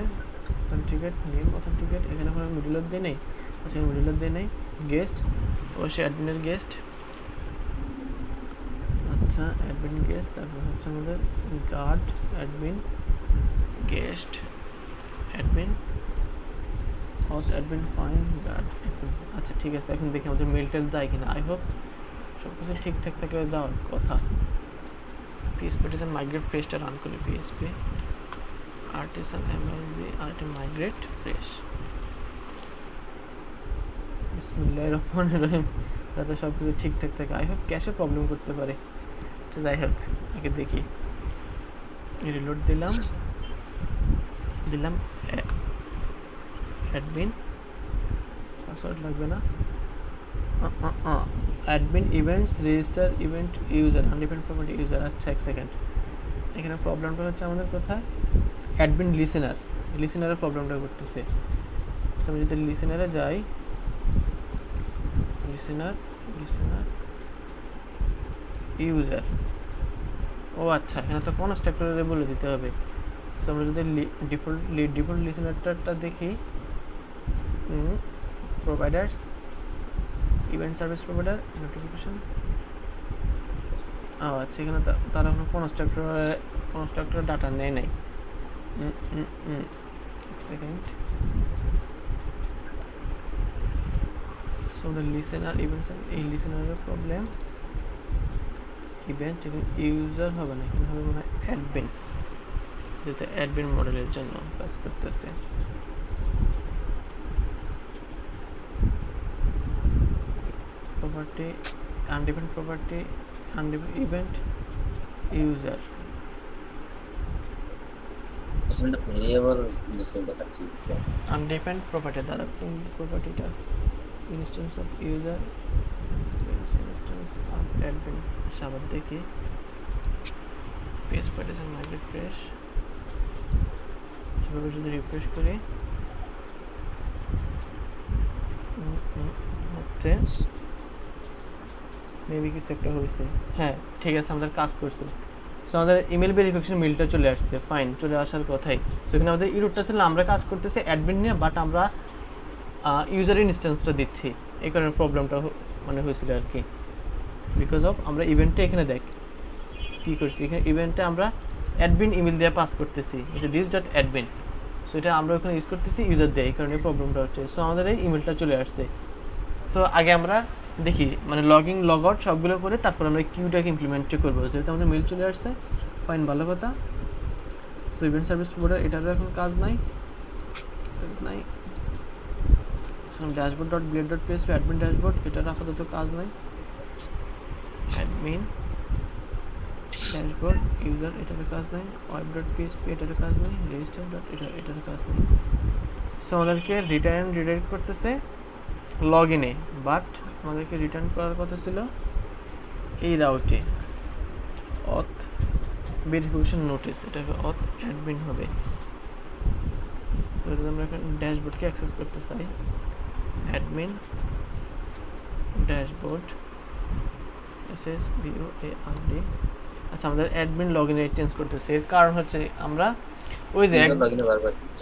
অথেন্টিকেট নেম অথেন্টিকেট, এখানে আমরা মিডলার দিয়ে নেই, আচ্ছা মিডলার দিয়ে নেই গেস্ট, অবশ্যই অ্যাডমিনের গেস্ট। আচ্ছা অ্যাডমিন গেস্ট, তারপর হচ্ছে আমাদের guard admin guest admin auth admin fine guard. আচ্ছা ঠিক আছে, এখন দেখি আমাদের মেল টেল যায় কিনা, আই হোপ সব কিছু ঠিকঠাক থাকলে যাওয়ার কথা। পিএসপি টিসন মাইগ্রেট ফ্রেশটা রান করি, PSP artisan MSG RT migrate fresh, বিসমিল্লাহির রহমানির রহিম, যাতে সব কিছু ঠিকঠাক থাকে। আই হোপ ক্যাশে প্রবলেম করতে পারে, তো যাই হোক আগে দেখি। রিলোড দিলাম অ্যাডমিন, পাসওয়ার্ড লাগবে না, admin events register event user undefined property user. আচ্ছা এক সেকেন্ড, এখানে প্রবলেমটা হচ্ছে আমাদের কোথায়, অ্যাডমিন লিসেনারের প্রবলেমটা করতেছে। আমি যদি লিসেনারে যাই, লিসেনার ইউজার, ও আচ্ছা এখানে তো কনস্ট্রাক্টরে বলে দিতে হবে। সো আমরা যদি ডিফল্ট লিসেনারটা দেখি, providers event service provider notification, ও আচ্ছা এখানে তারা কোনো কনস্ট্রাক্টর ডাটা নেয় নাই। সেকেন্ড, সো আমাদের লিসেনার ইভেন্ট, এই লিসেনারের প্রবলেম, ইভেন্ট এবং ইউজার হবে না, এখানে হবে মনে হয় অ্যাডমিন, যেটা অ্যাডমিন মডেলের জন্য কাজ করতেছে। Property undefined property undefined event user, এখানে ভেরিয়েবল মিসিং দেখাচ্ছি। আনডিফাইন্ড প্রপার্টি দ্বারা কোন প্রপার্টিটা, instance of user instance of admin. আবার দেখি পেজ পার্টিশন মাইগ্রেট ফ্রেশ, এভাবে যদি রিফ্রেশ করি হচ্ছে মেবি কিছু একটা হয়েছে, হ্যাঁ ঠিক আছে আমাদের কাজ করছে। আমাদের ইমেল ভেরিফিকেশন মেলটা চলে আসছে, ফাইন, চলে আসার কথাই। তো এখানে আমাদের ইরোরটা ছিল আমরা কাজ করতেছি অ্যাডমিন নিয়ে, বাট আমরা ইউজার ইনস্ট্যান্সটা দিচ্ছি, এই কারণে প্রবলেমটা মানে হয়েছিল আর কি। বিকজ অফ আমরা ইভেন্টে এখানে দেখ কী করছি, এখানে ইভেন্টে আমরা অ্যাডমিন ইমেল দিয়ে পাস করতেছি, এটা দিস ডট অ্যাডমিন। সো এটা আমরা ওখানে ইউজ করতেছি ইউজার দিয়ে, এই কারণে প্রবলেমটা হচ্ছে। সো আমাদের এই ইমেলটা চলে আসছে। সো আগে আমরা দেখি মানে লগ ইন লগ আউট সবগুলো করে তারপর আমরা কিউটাকে ইমপ্লিমেন্ট করবো। যেহেতু আমাদের মেল চলে আসছে, ফাইন, ভালো কথা। সো ইভেন্ট সার্ভিস প্রোভাইডার এটারও এখন কাজ নাই। Dashboard dot blade dot PSP admin dashboard, এটার আপাতত কাজ নাই। অ্যাডমিন ড্যাশবোর্ড ইউজার, এটারও কাজ নাই। ওয়েব ডট পিএসপি, এটারও কাজ নাই। রেজিস্টার ডট এটারও কাজ নাই। সো আমাদেরকে রিডাইরেক্ট করতেছে লগ ইনে, বাট আমাদেরকে রিটার্ন করার কথা ছিল এই রাউটে অথ ভেরিফিকেশন নোটিস, এটা অথ অ্যাডমিন হবে। তো যদি আমরা এখন ড্যাশবোর্ডকে অ্যাক্সেস করতে চাই, অ্যাডমিন ড্যাশবোর্ড SSBOARD। আচ্ছা, আমাদের অ্যাডমিন লগ ইনে চেঞ্জ করতেছে, এর কারণ হচ্ছে আমরা ওই যে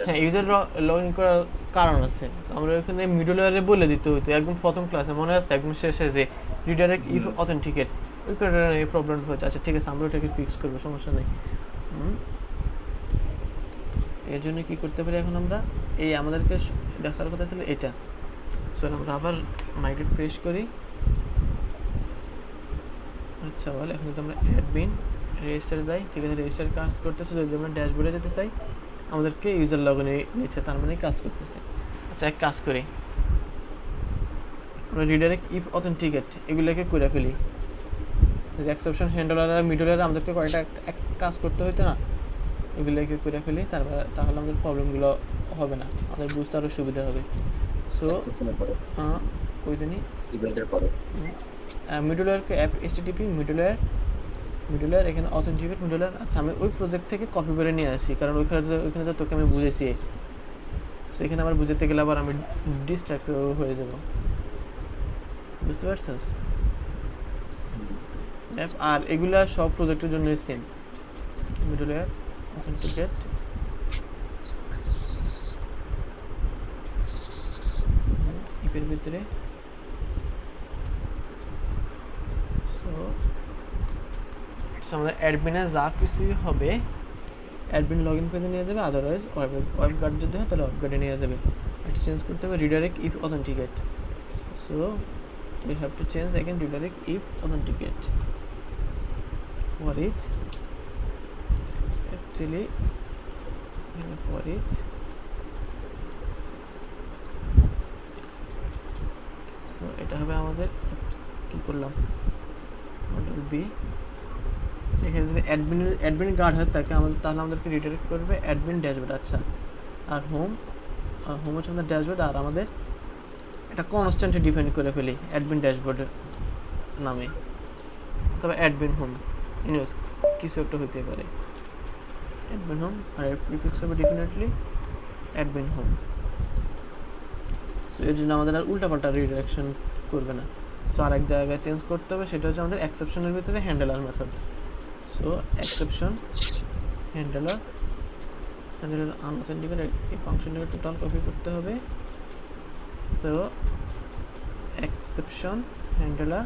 হ্যাঁ ইউজার লগ ইন করার কারণ আছে। আমরা ওখানে মিডলওয়্যারে বলে দিতে হতো একদম প্রথম ক্লাসে, মনে আছে একদম শেষে, যে রিডাইরেক্ট ইফ অথেন্টিকেট, ওই কারণে এই প্রবলেমটা হচ্ছে। আচ্ছা ঠিক আছে, আমরা ওটাকে ফিক্স করবো, সমস্যা নেই। এর জন্য কি করতে পারি এখন আমরা, এই আমাদেরকে দেখার কথা ছিল এটা। সো আমরা আবার মাইগ্রেট প্রেস করি। আচ্ছা বল, এখন যদি আমরা অ্যাডমিন রেজিস্টারে যাই, ঠিক আছে, রেজিস্টার কাজ করতেছে। যদি আমরা ড্যাশবোর্ডে যেতে চাই, আমাদেরকে ইউজার লগ ইনে নিচ্ছে, তার মানে কাজ করতেছে। আচ্ছা এক কাজ করি, আমরা রিডাইরেক্ট ইফ অথেন্টিকেট এগুলোকে করে ফেলি। এক্সেপশন হ্যান্ডলার আর মিডলওয়্যার আমাদেরকে কয়টা এক কাজ করতে হইতো না, এগুলোকে করে ফেলি, তাহলে আমাদের প্রবলেমগুলো হবে না, আমাদের বুঝতে আরও সুবিধা হবে। সো ওই জন্যই মিডলওয়্যারকে অ্যাপ HTTP মিডলওয়্যার এখানে অথেন্টিকেট মিডলওয়্যার। আচ্ছা আমি ওই প্রজেক্ট থেকে কপি করে নিয়ে আসি, কারণ ওইখানে তো তোকে আমি বুঝেছি। সো এখানে আবার বুঝতে গেলে আবার আমি ডিস্ট্রাক্ট হয়ে যাব, বুঝতে পারছিস? আর এগুলা সব প্রজেক্টের জন্য সেম, মিডলওয়্যার অথেন্টিকেট ইপের ভিতরে। আমাদের অ্যাডমিনে যা কিছুই হবে অ্যাডমিন লগ ইন পেজে নিয়ে যাবে, আদারওয়াইজ ওয়েব গার্ড যদি হয় তাহলে ওয়েব গার্ডে নিয়ে যাবে। এটা চেঞ্জ করতে হবে redirect if authenticate. So we have to change again redirect if authenticate for it, actually for it so এটা হবে আমাদের কি করলাম মডেল বি। এখানে যদি অ্যাডমিন গার্ড হয় তাকে আমাদের, তাহলে আমাদেরকে রিডাইরেক্ট করবে অ্যাডমিন ড্যাশবোর্ড। আচ্ছা আর হোম হচ্ছে আমাদের ড্যাশবোর্ড, আর আমাদের এটা কনস্ট্যান্টে ডিফাইন করে ফেলি অ্যাডমিন ড্যাশবোর্ড নামে, তবে অ্যাডমিন হোম ইনভেস কিছু একটা হইতে পারে অ্যাডমিন হোম, আর এর প্রিফিক্স হবে ডেফিনেটলি অ্যাডমিন হোম। সো এর জন্য আমাদের আর উল্টাপাল্টা রিডাইরেকশন করবে না। সো আর এক জায়গায় চেঞ্জ করতে হবে, সেটা হচ্ছে আমাদের এক্সেপশনের ভিতরে handler method. So exception handler unauthenticate এই ফাংশনটাকে টোটাল কপি করতে হবে। তো এক্সেপশন হ্যান্ডলার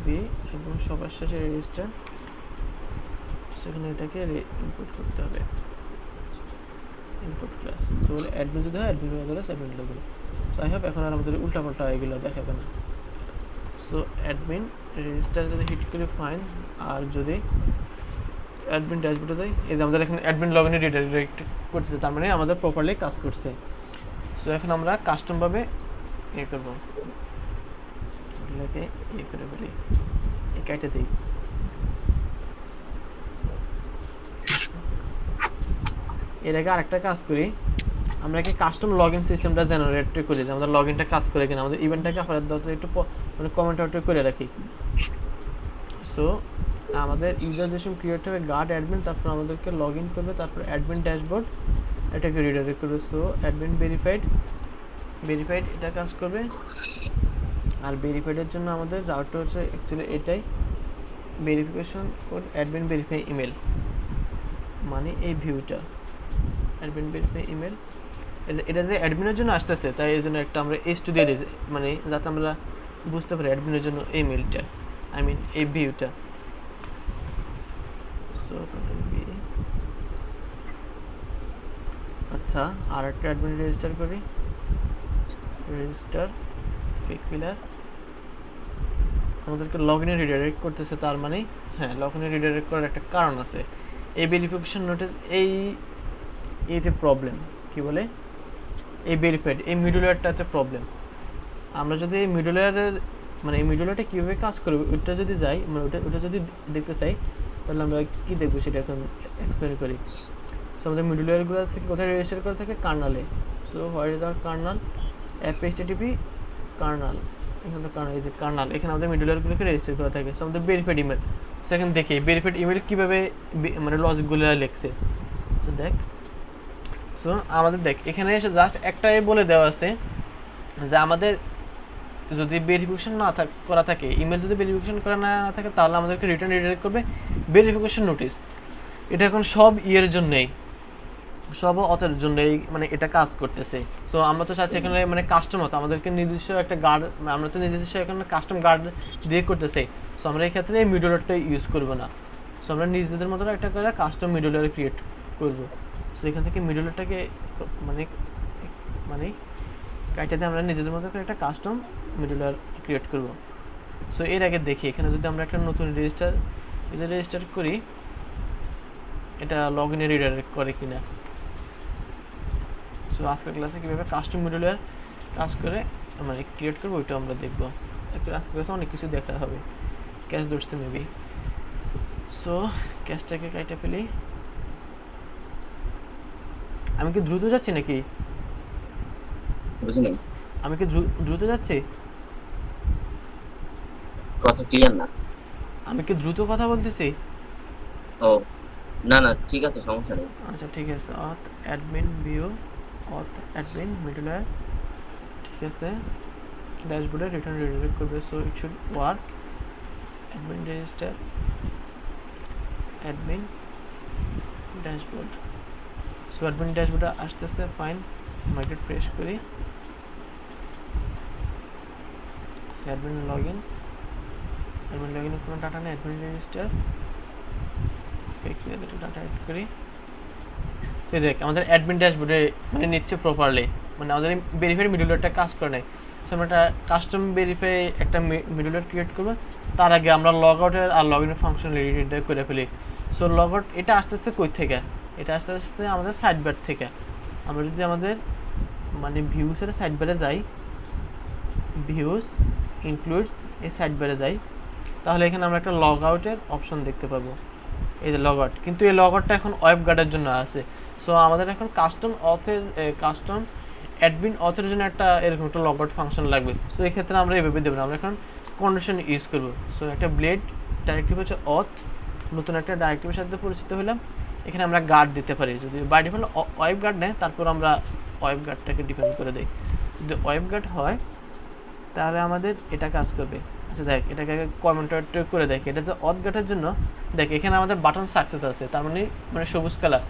বি একদম সবার শেষে রেজিস্টার, সেখানে এটাকে ইনপুট করতে হবে ইনপুট ক্লাস। সো বলে অ্যাডমিন যদি হয় অ্যাডমিন ক্লাস অ্যাডমিন লাগবে। সো আই হোপ এখন আর আমাদের উল্টাপাল্টা এগুলো দেখাবে না। সো অ্যাডমিন রেজিস্টার যদি হিট করে ফাইন, আর যদি অ্যাডমিন ড্যাশবোর্ডে যাই, এই যে আমাদের এখানে অ্যাডমিন লগ ইনে রিডাইরেক্ট করতেছে, তার মানে আমাদের প্রপারলি কাজ করছে। সো এখন আমরা কাস্টমভাবে ইয়ে করবো, এগুলোকে ইয়ে করে ফেলি, এই কেটে দিই। এর আগে আরেকটা কাজ করি, আমরা কি কাস্টম লগ ইন সিস্টেমটা জেনারেট করি, যে আমাদের লগ ইনটা কাজ করে কিনা, আমাদের ইভেন্টটাকে আপাতত একটু মানে কমেন্ট আউট করে রাখি। সো আমাদের ইউজার যেসব ক্রিয়েট হবে গার্ড অ্যাডমিন, তারপর আমাদেরকে লগ ইন করবে, তারপর অ্যাডমিন ড্যাশবোর্ড এটাকে রিডাইরেক্ট করবে। সো অ্যাডমিন ভেরিফাইড এটা কাজ করবে। আর ভেরিফাইডের জন্য আমাদের রাউটটা হচ্ছে অ্যাকচুয়ালি এটাই, verification code admin verify email, মানে এই ভিউটা অ্যাডমিন ভেরিফাই ইমেল, এটা যে অ্যাডমিনের জন্য আসতেছে তাই এই জন্য একটা আমরা S2 দিয়ে দিই, মানে যাতে আমরা বুঝতে পারি অ্যাডমিনের জন্য এই মেলটা, আই মিন এই ভিউটা। সো আচ্ছা, আর একটা অ্যাডমিন রেজিস্টার করি, রেজিস্টার কুইক ফিলার, আমাদেরকে লগ ইনে রিডাইরেক্ট করতেছে, তার মানে হ্যাঁ লগ ইনে রিডাইরেক্ট করার একটা কারণ আছে। এই ভেরিফিকেশন নোটিস এইতে প্রবলেম, কি বলে এই ভেরিফাইড এই মিডলওয়্যারটাতে প্রবলেম। আমরা যদি এই মিডলওয়্যারের মানে এই মিডলওয়্যারটা কীভাবে কাজ করবে ওইটা যদি যাই, মানে ওটা যদি দেখতে চাই তাহলে আমরা কী দেখবো সেটা এখন এক্সপ্লেন করি। সো আমাদের মিডলওয়্যারগুলো থেকে কোথায় রেজিস্টার করা থাকে, কার্নালে। So what is our kernel, FHTTP kernel, এখানে তো কার্নাল, এই যে কার্নাল, এখানে আমাদের মিডলওয়্যারগুলোকে রেজিস্টার করা থাকে। সো আমাদের ভেরিফাইড ইমেল, সো এখানে দেখি ভেরিফাইড ইমেল কীভাবে মানে লজিকগুলো লিখছে। সো দেখ, সো আমাদের দেখ এখানে এসে জাস্ট একটাই বলে দেওয়া আছে যে আমাদের যদি ভেরিফিকেশন না করা থাকে, ইমেল যদি ভেরিফিকেশন করা না থাকে তাহলে আমাদেরকে রিটার্ন রিডাইরেক্ট করবে ভেরিফিকেশন নোটিস। এটা এখন সব ইয়ের জন্যই, সব অথের জন্যই মানে এটা কাজ করতেছে। সো আমরা তো চাচ্ছি এখানে মানে কাস্টমার তো আমাদেরকে নিজস্ব একটা গার্ড, আমরা তো নিজস্ব এখানে কাস্টম গার্ড দিয়ে করতেছি। সো আমরা এই ক্ষেত্রে এই মিডলওয়্যারটা ইউজ করবো না। সো আমরা নিজেদের মতো একটা করে কাস্টম মিডলওয়্যার ক্রিয়েট করবো। সো এখান থেকে মিডলওয়্যারটাকে মানে মানে কাইটাতে আমরা নিজেদের মতো করে একটা কাস্টম মিডলওয়্যার ক্রিয়েট করব। সো এর আগে দেখি এখানে যদি আমরা একটা নতুন রেজিস্টার করি এটা লগ ইনে রিডাইরেক্ট করে কিনা। সো আজকের ক্লাসে কীভাবে কাস্টম মিডলওয়্যার কাজ করে মানে ক্রিয়েট করবো ওইটা আমরা দেখবো। একটু আজকের ক্লাসে অনেক কিছু দেখা হবে, ক্যাশ ধরছে মেবি। সো ক্যাশটাকে কাইটা ফেলি। আমি কি দ্রুত যাচ্ছি নাকি, বুঝলি আমি কি দ্রুত যাচ্ছি, কথা ক্লিয়ার না? আমি কি দ্রুত কথা বলতেছি? ও না না ঠিক আছে, সমস্যা নেই। আচ্ছা ঠিক আছে, অথ অ্যাডমিন ভিউ, অথ অ্যাডমিন মিডলওয়্যার, ঠিক আছে, ড্যাশবোর্ডে রিটার্ন রিডাইরেক্ট করবে। So it should work. Admin register, admin dashboard. So admin ড্যাশবোর্ডে আসতেছে, ফাইন, মাইগ্রেট প্রেস করি। Admin log in, admin log ইনে কোনো ডাটা নেই, অ্যাডমিন রেজিস্টার ডাটা অ্যাড করি। তো দেখ আমাদের অ্যাডমিন ড্যাশবোর্ডে মানে নিচ্ছে প্রপারলি, মানে আমাদের ভেরিফাইড মিডলওয়্যারটা কাজ করে নাই। সো আমরা একটা কাস্টম ভেরিফাই একটা মিডলওয়্যার ক্রিয়েট করবো, তার আগে আমরা লগ আউটের আর লগ ইনের ফাংশন রেডি করে ফেলি। সো লগ আউট এটা আস্তে আস্তে কই থেকে, এটা আস্তে আস্তে আমাদের সাইড বার থেকে। আমরা যদি আমাদের মানে ভিউসের সাইড বারে যাই, ভিউস ইনক্লুডস এই সাইড বারে যাই, তাহলে এখানে আমরা একটা লগ আউটের অপশন দেখতে পাবো, এই যে লগ আউট। কিন্তু এই লগ আউটটা এখন ওয়েব গার্ডের জন্য আছে। সো আমাদের এখন কাস্টম অ্যাডমিন অথের জন্য একটা এরকম একটা লগ আউট ফাংশন লাগবে। সো এই ক্ষেত্রে আমরা এভাবে দেবো না, আমরা এখন কন্ডিশন ইউজ করবো। সো একটা ব্লেড ডাইরেক্টিভ হচ্ছে অথ, নতুন একটা ডাইরেক্টিভের সাথে পরিচিত হলাম। এখানে আমরা গার্ড দিতে পারি, যদি বাই ডিফল্ট ওয়েব গার্ড নেয় তারপর আমরা ওয়েব গার্ডটাকে ডিফাইন করে দিই। যদি ওয়েব গার্ড হয় তাহলে আমাদের এটা কাজ করবে। আচ্ছা দেখ এটাকে কমেন্টার করে দেখ, এটা যে অথ গার্ডের জন্য দেখ এখানে আমাদের বাটন সাকসেস আছে, তার মানে সবুজ কালার,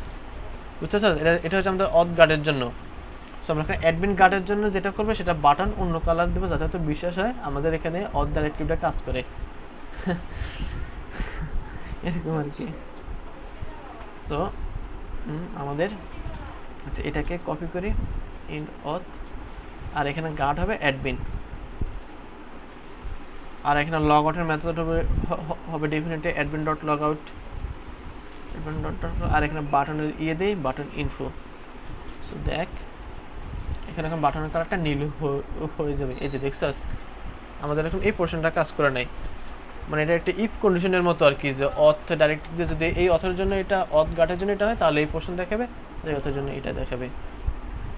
বুঝতে পারছো? এটা হচ্ছে আমাদের অথ গার্ডের জন্য। সো আমরা এখানে অ্যাডমিন গার্ডের জন্য যেটা করবে সেটা বাটন অন্য কালার দেবো, যাতে তো বিশ্বাস হয় আমাদের এখানে অথ ডাইরেক্টিভটা কাজ করে এরকম আর কি। সো আমাদের আচ্ছা এটাকে কপি করি, ইন অথ, আর এখানে গার্ড হবে অ্যাডমিন, আর এখানে লগ আউটের মেথড হবে definitely admin dot log out, admin dot, আর এখানে বাটনের দেই বাটন ইনফো। সো দেখ এখানে এখন বাটনের কালারটা নীল হয়ে যাবে, এই যে দেখছস আমাদের এখন এই পোর্শনটা কাজ করে নাই। মানে এটা একটা ইফ কন্ডিশনের মতো আর কি, যে অথ ডাইরেক্টলি দিয়ে যদি এই অথের জন্য এটা অথ গার্ডের জন্য এটা হয় তাহলে এই পোর্শন দেখাবে, আর এই অথের জন্য এটা দেখাবে।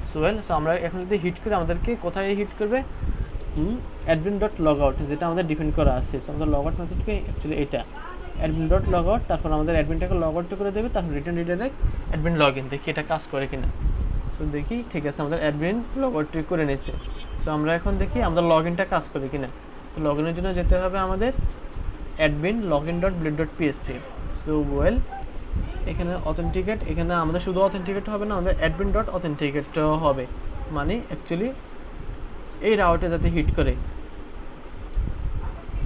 সো আমরা এখন যদি হিট করি আমাদেরকে কোথায় হিট করবে, অ্যাডমিন ডট লগ আউট, যেটা আমাদের ডিফাইন করা আছে। সো আমাদের লগ আউট মেথডকে অ্যাকচুয়ালি এটা অ্যাডমিন ডট লগ আউট, তারপর আমাদের অ্যাডমিনটাকে লগ আউট করে দেবে, তারপর return redirect admin log in. দেখি এটা কাজ করে কিনা। সো দেখি ঠিক আছে, আমাদের অ্যাডমিন লগ আউট করে নিয়েছে। সো আমরা এখন দেখি আমাদের লগ ইনটা কাজ করে কিনা। তো লগ ইনের জন্য যেতে হবে আমাদের admin login.blade.php so well এখানে অথেন্টিকেট এখানে আমাদের শুধু অথেন্টিকেট হবে না আমাদের admin.authenticate হবে মানে অ্যাকচুয়ালি এই রাউটে যাতে হিট করে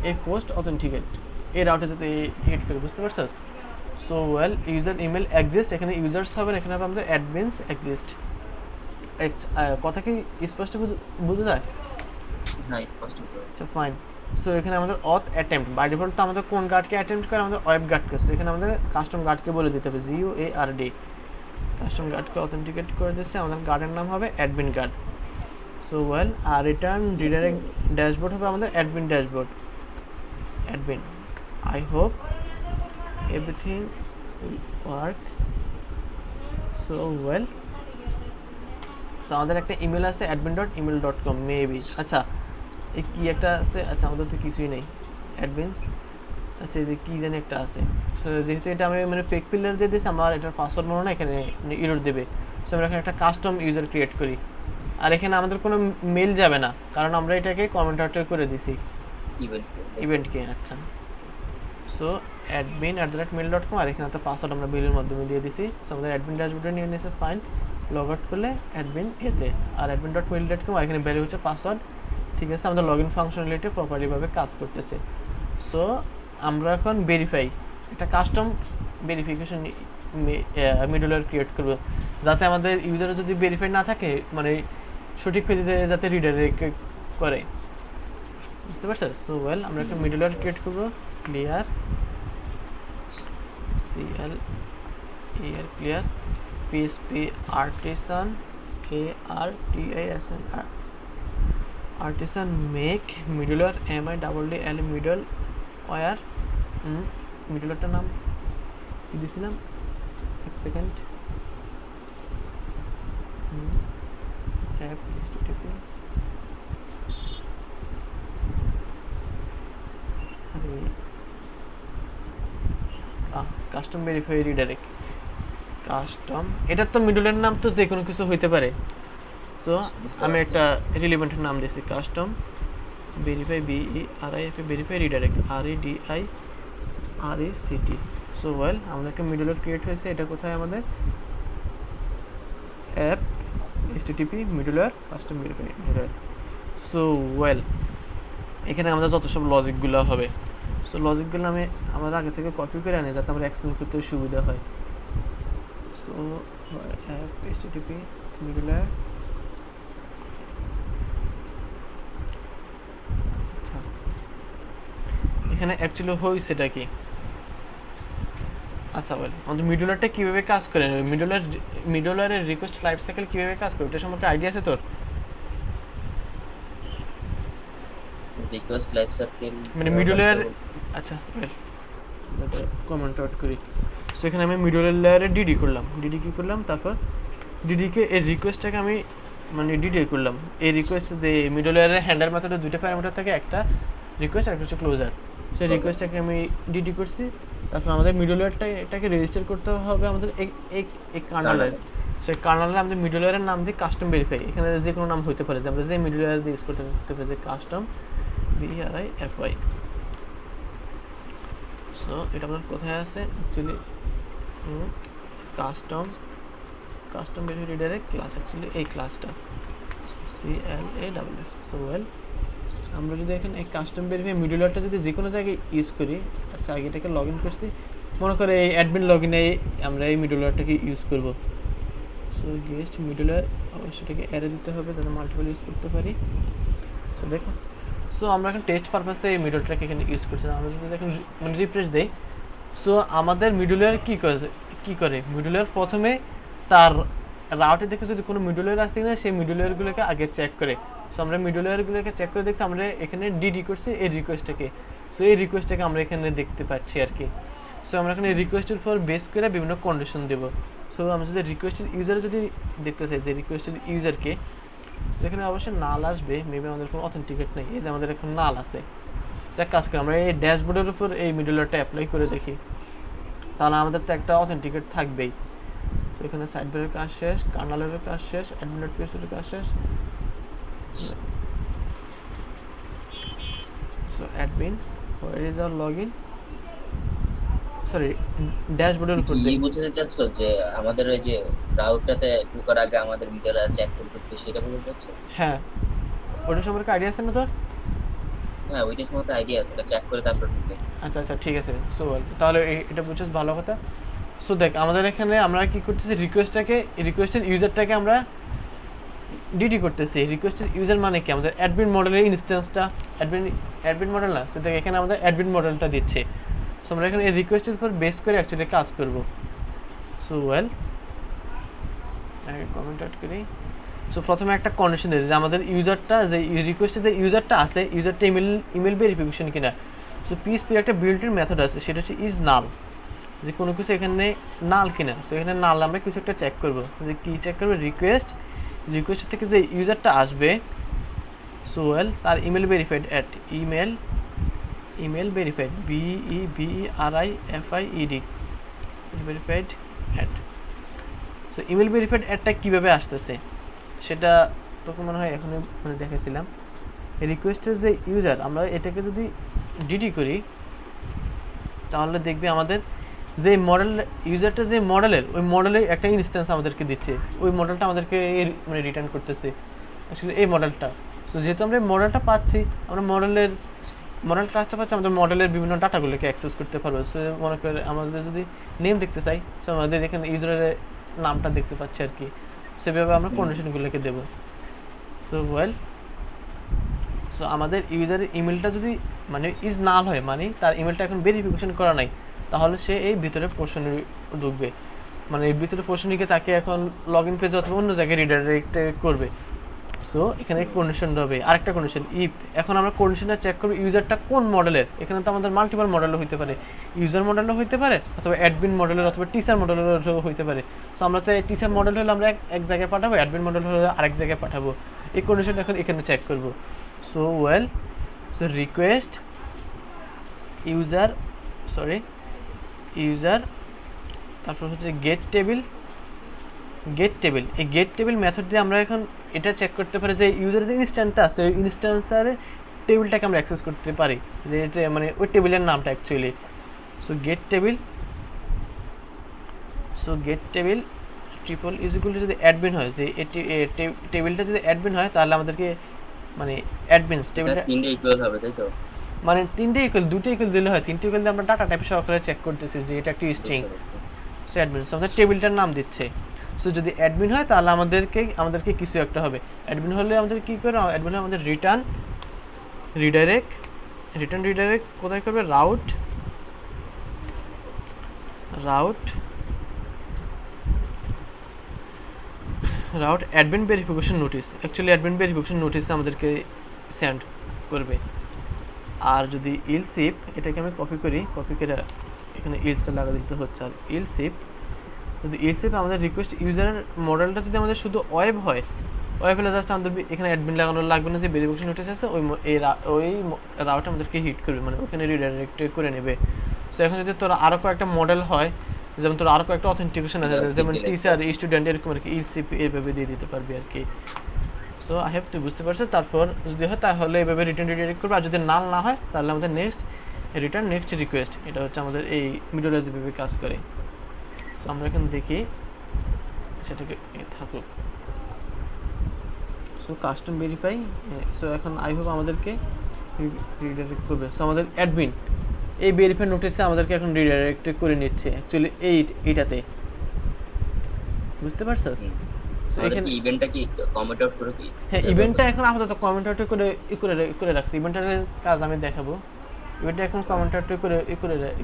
এই পোস্ট অথেন্টিকেট এই রাউটে যাতে হিট করে বুঝতে পারছস so well user email exist এখানে ইউজার্স হবে না এখানে হবে আমাদের অ্যাডমিনস এক্সিস্ট কথা কি স্পষ্ট বুঝে যায় হ্যাঁ স্পষ্ট আচ্ছা ফাইন সো এখানে আমাদের অথ অ্যাটেম্প্ট বাই ডিফল্ট তো আমাদের কোন গার্ডকে অ্যাটেম্প্ট করে আমাদের ওয়েব গার্ডকে সো এখানে আমাদের কাস্টম গার্ডকে বলে দিতে হবে GUARD কাস্টম গার্ডকে অথেন্টিকেট করে দিচ্ছে আমাদের গার্ডের নাম হবে অ্যাডমিন গার্ড সো ওয়েল আর রিটার্ন রিডাইরেক্ট ড্যাশবোর্ড হবে আমাদের admin dashboard admin I hope everything will work so well so আমাদের একটা ইমেল আছে admin.email.com মেবি আচ্ছা এই কি একটা আছে আচ্ছা আমাদের তো কিছুই নেই admin আচ্ছা এই যে কি জানি একটা আছে সো যেহেতু এটা আমি মানে ফেক পিলার দিয়ে দিয়েছি আমার এটার পাসওয়ার্ড মনে না এখানে এরর দেবে সো আমরা এখানে একটা কাস্টম ইউজার ক্রিয়েট করি আর এখানে আমাদের কোনো মেল যাবে না কারণ আমরা এটাকে কমেন্ট আউট করে দিছি ইভেন্টকে আচ্ছা সো admin@mail.com আর এখানে তো পাসওয়ার্ড আমরা মেইলের মাধ্যমে দিয়ে দিছি সো আমাদের অ্যাডমিন ড্যাশবোর্ডে নিয়ে নিয়েছে ফাইন লগ আউট করলে অ্যাডমিন এতে আর admin.mail.com আর এখানে ভ্যালু হচ্ছে পাসওয়ার্ড ঠিক আছে আমাদের লগইন ফাংশনালিটি প্রপারলি ভাবে কাজ করতেছে সো আমরা এখন ভেরিফাই একটা কাস্টম ভেরিফিকেশন মিডলওয়্যার ক্রিয়েট করব যাতে আমাদের ইউজারে যদি ভেরিফাই না থাকে মানে সঠিক পেজে যাতে রিডাইরেক্ট করে বুঝতে পারছো সো ওয়েল আমরা একটা মিডলওয়্যার ক্রিয়েট করব clear clear PHP artisan artisan make middleware MIDDL middleware মিডলওয়্যারটার নাম কি দিছিলাম এক second http custom verify redirect custom এটা তো মিডলের নাম তো যে কোনো কিছু হইতে পারে সো আমি একটা রিলেভেন্টের নাম দিয়েছি custom verify BERIF verify redirect REDIRECT so well আমাদের একটা মিডলওয়্যার ক্রিয়েট হয়েছে এটা কোথায় আমাদের app http middleware custom verify middleware so well এখানে আমাদের যত সব লজিকগুলো হবে সো লজিকগুলো আমি আমরা আগে থেকে কপি করে আনি যাতে আমরা এক্সপ্লেন করতে সুবিধা হয় সো অ্যাপ http মিডলওয়্যার আচ্ছা এখানে অ্যাকচুয়ালি হইছেটা কি আচ্ছা বল আমাদের মিডলওয়্যারটা কিভাবে কাজ করে মিডলওয়্যারের রিকোয়েস্ট লাইফ সাইকেল কিভাবে কাজ করে এটা সম্পর্কে আইডিয়া আছে তোর রিকোয়েস্ট লাইফ সাইকেল মানে মিডলওয়্যার আচ্ছা ওয়েল কমেন্ট আউট করি সো এখানে আমি মিডলওয়্যার লেয়ারে ডিডি করলাম ডিডি কি করলাম তারপর ডিডিকে এই রিকোয়েস্টটাকে আমি মানে ডিডি করলাম এই রিকোয়েস্ট যে মিডলওয়্যারের হ্যান্ডেল মেথডে দুটো প্যারামিটার থাকে একটা রিকোয়েস্ট আর একটা হচ্ছে ক্লোজার সেই রিকোয়েস্টটাকে আমি ডিডি করছি তারপর আমাদের মিডলওয়্যারটা এটাকে রেজিস্টার করতে হবে আমাদের এই কার্নালে সেই কার্নালে আমাদের মিডলওয়্যারের নাম দিয়ে কাস্টম ভেরিফাই এখানে যে কোনো নাম হতে পারে যে আমরা যে মিডলওয়্যার ইউজ করতে পারি যে কাস্টম BRIFY সো এটা আমাদের কোথায় আছে actually custom verify redirect class actually এই ক্লাসটা CLAWS সো ওয়েল আমরা যদি এখানে এই কাস্টম ভেরিফাই মিডলওয়্যারটা যদি যে কোনো জায়গায় ইউজ করি আচ্ছা আগে এটাকে লগ ইন করছি মনে করে এই অ্যাডমিন লগ ইনে আমরা এই মিডলওয়্যারটাকে ইউজ করব সো গেস্ট মিডলওয়্যার অবশ্যই এটাকে অ্যারে দিতে হবে যাতে মাল্টিপল ইউজ করতে পারি সো দেখো সো আমরা এখন টেস্ট পারপাসে এই মিডলওয়্যারটাকে এখানে ইউজ করছি আমরা যদি এখন মানে রিফ্রেশ দেই সো আমাদের মিডলওয়্যার কি করে মিডলওয়্যার প্রথমে তার রাউটে দেখে যদি কোনো মিডলওয়্যার আসে কিনা সেই মিডলওয়্যারগুলোকে আগে চেক করে সো আমরা মিডলওয়্যারগুলোকে চেক করে দেখছি আমরা এখানে ডিডি করছি এই রিকোয়েস্টটাকে সো এই রিকোয়েস্টটাকে আমরা এখানে দেখতে পাচ্ছি আর কি সো আমরা এখানে রিকোয়েস্টের উপর বেস করে বিভিন্ন কন্ডিশন দেব সো আমরা যদি রিকোয়েস্টের ইউজার যদি দেখতে চাই যে রিকোয়েস্টের ইউজারকে এখানে অবশ্যই নাল আসবে মেবি আমাদের কোনো অথেন্টিকেট নেই এই যে আমাদের এখন নাল আছে এক কাজ করি আমরা এই ড্যাশবোর্ডের উপর এই মিডলওয়্যারটা অ্যাপ্লাই করে দেখি তাহলে আমাদের তো একটা অথেন্টিকেট থাকবেই তো এখানে সাইডবারের কাজ শেষ কার্নালের কাজ শেষ admin.php কাজ শেষ so admin where is our login, sorry ড্যাশবোর্ডের তুই উপর কি দেখ। বোঝাতে চাচ্ছ যে আমাদের ওই যে ব্রাউজারটাতে ঢোকার আগে আমাদের ভিডিওটা চেক করতে হবে সেটা বোঝাতে চাচ্ছিস? হ্যাঁ, ওটা সম্পর্কে আইডিয়া আছে না তোর? হ্যাঁ, ওইটার সময় তো আইডিয়া আছে, এটা চেক করে তারপর ঢুকবে। আচ্ছা আচ্ছা ঠিক আছে। সো তাহলে এটা বুঝছিস, ভালো কথা। সো দেখ আমাদের এখানে আমরা কি করতেছি, রিকোয়েস্টের ইউজারটাকে আমরা ডিডি করতেছি। রিকোয়েস্টের ইউজার মানে কি, আমাদের অ্যাডমিন মডেলের ইনস্ট্যান্সটা, অ্যাডমিন মডেল না, তো দেখ এখানে আমাদের অ্যাডমিন মডেলটা দিচ্ছে। সো আমরা এখানে এই রিকোয়েস্টের উপর বেস করে অ্যাকচুয়ালি কাজ করব। সো কমেন্ট আউট করি। সো প্রথমে একটা কন্ডিশন দিয়েছে যে আমাদের ইউজারটা, যে রিকোয়েস্টে যে ইউজারটা আছে, ইউজারটা ইমেল ভেরিফিকেশন কিনা। সো পিএইচপির একটা বিল্ট ইন মেথড আছে, সেটা হচ্ছে ইজ নাল, যে কোনো কিছু এখানে নাল কিনা। সো এখানে নাল আমরা কিছু একটা চেক করব, যে কি চেক করবো, রিকোয়েস্ট থেকে যে ইউজারটা আসবে, সো তার email verified at email verified BEVERIFIED verified at. So email verified অ্যাডটা কীভাবে আসতেছে সেটা তোকে মনে হয় এখনই মানে দেখেছিলাম। রিকোয়েস্টের যে ইউজার, আমরা এটাকে যদি ডিডি করি তাহলে দেখবে আমাদের যে মডেল ইউজারটা, যে মডেলের, ওই মডেলের একটা ইনস্ট্যান্স আমাদেরকে দিচ্ছে, ওই মডেলটা আমাদেরকে মানে রিটার্ন করতেছে অ্যাকচুয়ালি এই মডেলটা। সো যেহেতু আমরা এই মডেলটা পাচ্ছি, আমরা মডেল কাজটা পাচ্ছি, আমাদের মডেলের বিভিন্ন ডাটাগুলোকে অ্যাক্সেস করতে পারবো। সো মনে করে আমাদের যদি নেম দেখতে চাই, সো আমাদের এখানে ইউজারের নামটা দেখতে পাচ্ছি আর কি, সেভাবে আমরা কন্ডিশনগুলোকে দেবো। সো আমাদের ইউজারের ইমেলটা যদি মানে ইজ নাল হয়, মানে তার ইমেলটা এখন ভেরিফিকেশন করা নাই, তাহলে সে এই ভিতরে পোর্শনে ঢুকবে, মানে এই ভিতরে পোর্শনে গিয়ে তাকে এখন লগ ইন পেজে অথবা অন্য জায়গায় রিডাইরেক্ট করবে। সো এখানে কন্ডিশন হবে, আরেকটা কন্ডিশন ইফ। এখন আমরা কন্ডিশনটা চেক করবো ইউজারটা কোন মডেলের। এখানে তো আমাদের মাল্টিপল মডেলও হইতে পারে, ইউজার মডেলও হইতে পারে, অথবা অ্যাডমিন মডেলের, অথবা টিচার মডেলেরও হইতে পারে। সো আমরা তো টিচার মডেল হলে আমরা এক জায়গায় পাঠাবো, অ্যাডমিন মডেল হলে আরেক জায়গায় পাঠাবো। এই কন্ডিশনটা এখন এখানে চেক করবো। সো রিকোয়েস্ট ইউজার, তারপর হচ্ছে গেট টেবিল। এই গেট টেবিল মেথড দিয়ে আমরা এখন এটা চেক করতে পারি যে ইউজারের যে ইনস্ট্যান্সটা আছে, ওই ইনস্ট্যান্সের টেবিলটাকে আমরা অ্যাক্সেস করতে পারি, যে এটা মানে ওই টেবিলের নামটা actually. So get table triple is equal to, যদি অ্যাডমিন হয়, যে টেবিলটা যদি অ্যাডমিন হয় তাহলে আমাদেরকে মানে অ্যাডমিনস টেবিলটা তিনটে ইকুয়াল হবে, তাই তো? মানে তিনটে ইকুয়াল, দুটো ইকুয়াল দিলে হয়, তিনটে ইকুয়াল দিয়ে আমরা ডাটা টাইপ সহকারে চেক করতেছি যে এটা একটি স্ট্রিং। সো অ্যাডমিন আমাদের টেবিলটার নাম দিচ্ছে। সো যদি অ্যাডমিন হয় তাহলে আমাদেরকে কিছু একটা হবে। অ্যাডমিন হলে আমাদের কী করে, অ্যাডমিন হলে আমাদের রিটার্ন রিডাইরেক্ট কোথায় করবে, route admin verification notice. Actually admin verification notice আমাদেরকে সেন্ড করবে। আর যদি ইলস এটাকে আমি কপি করে এখানে ইলসটা লাগা দিতে হচ্ছে। আর যদি আমাদের রিকোয়েস্ট ইউজারের মডেলটা যদি আমাদের শুধু ওয়েব হলে জাস্ট আমাদের এখানে অ্যাডমিন লাগানো লাগবে না, যে ভেরিফিকেশন নোটিস আছে ওই রাউট আমাদেরকে হিট করবে, মানে ওখানে রিডাইরেক্ট করে নেবে। তো এখন যদি তোর আরও কয়েকটা মডেল হয়, যেমন তোর আরও কয়েকটা অথেন্টিকেশন আছে, যেমন টিচার, স্টুডেন্ট, এরকম আর কি, ইলসিপ এইভাবে দিয়ে দিতে পারবি আর কি। সো আই হ্যাভ, তুই বুঝতে পারছিস। তারপর যদি হয় তাহলে এভাবে রিটার্ন রিডাইরেক্ট করবে, আর যদি নাল না হয় তাহলে আমাদের নেক্সট রিকোয়েস্ট, এটা হচ্ছে আমাদের এই মিডলে যেভাবে কাজ করে। সো আমরা এখন দেখি সেটাকে থাকুক। So custom verify. সো এখন আই হোপ আমাদেরকে রিডাইরেক্ট করবে। সো আমাদের অ্যাডমিন এই ভেরিফাই নোটিসে আমাদেরকে এখন রিডাইরেক্ট করে নিচ্ছে অ্যাকচুয়ালি এইটাতে, বুঝতে পারছো? এখানে ইভেন্টটা কি কমেন্ট আউট করে কি? হ্যাঁ, ইভেন্টটা এখন আপাতত কমেন্ট আউট করে রাখছি। ইভেন্টের কাজ আমি দেখাবো। ইভেন্টটা এখন কমেন্ট আউট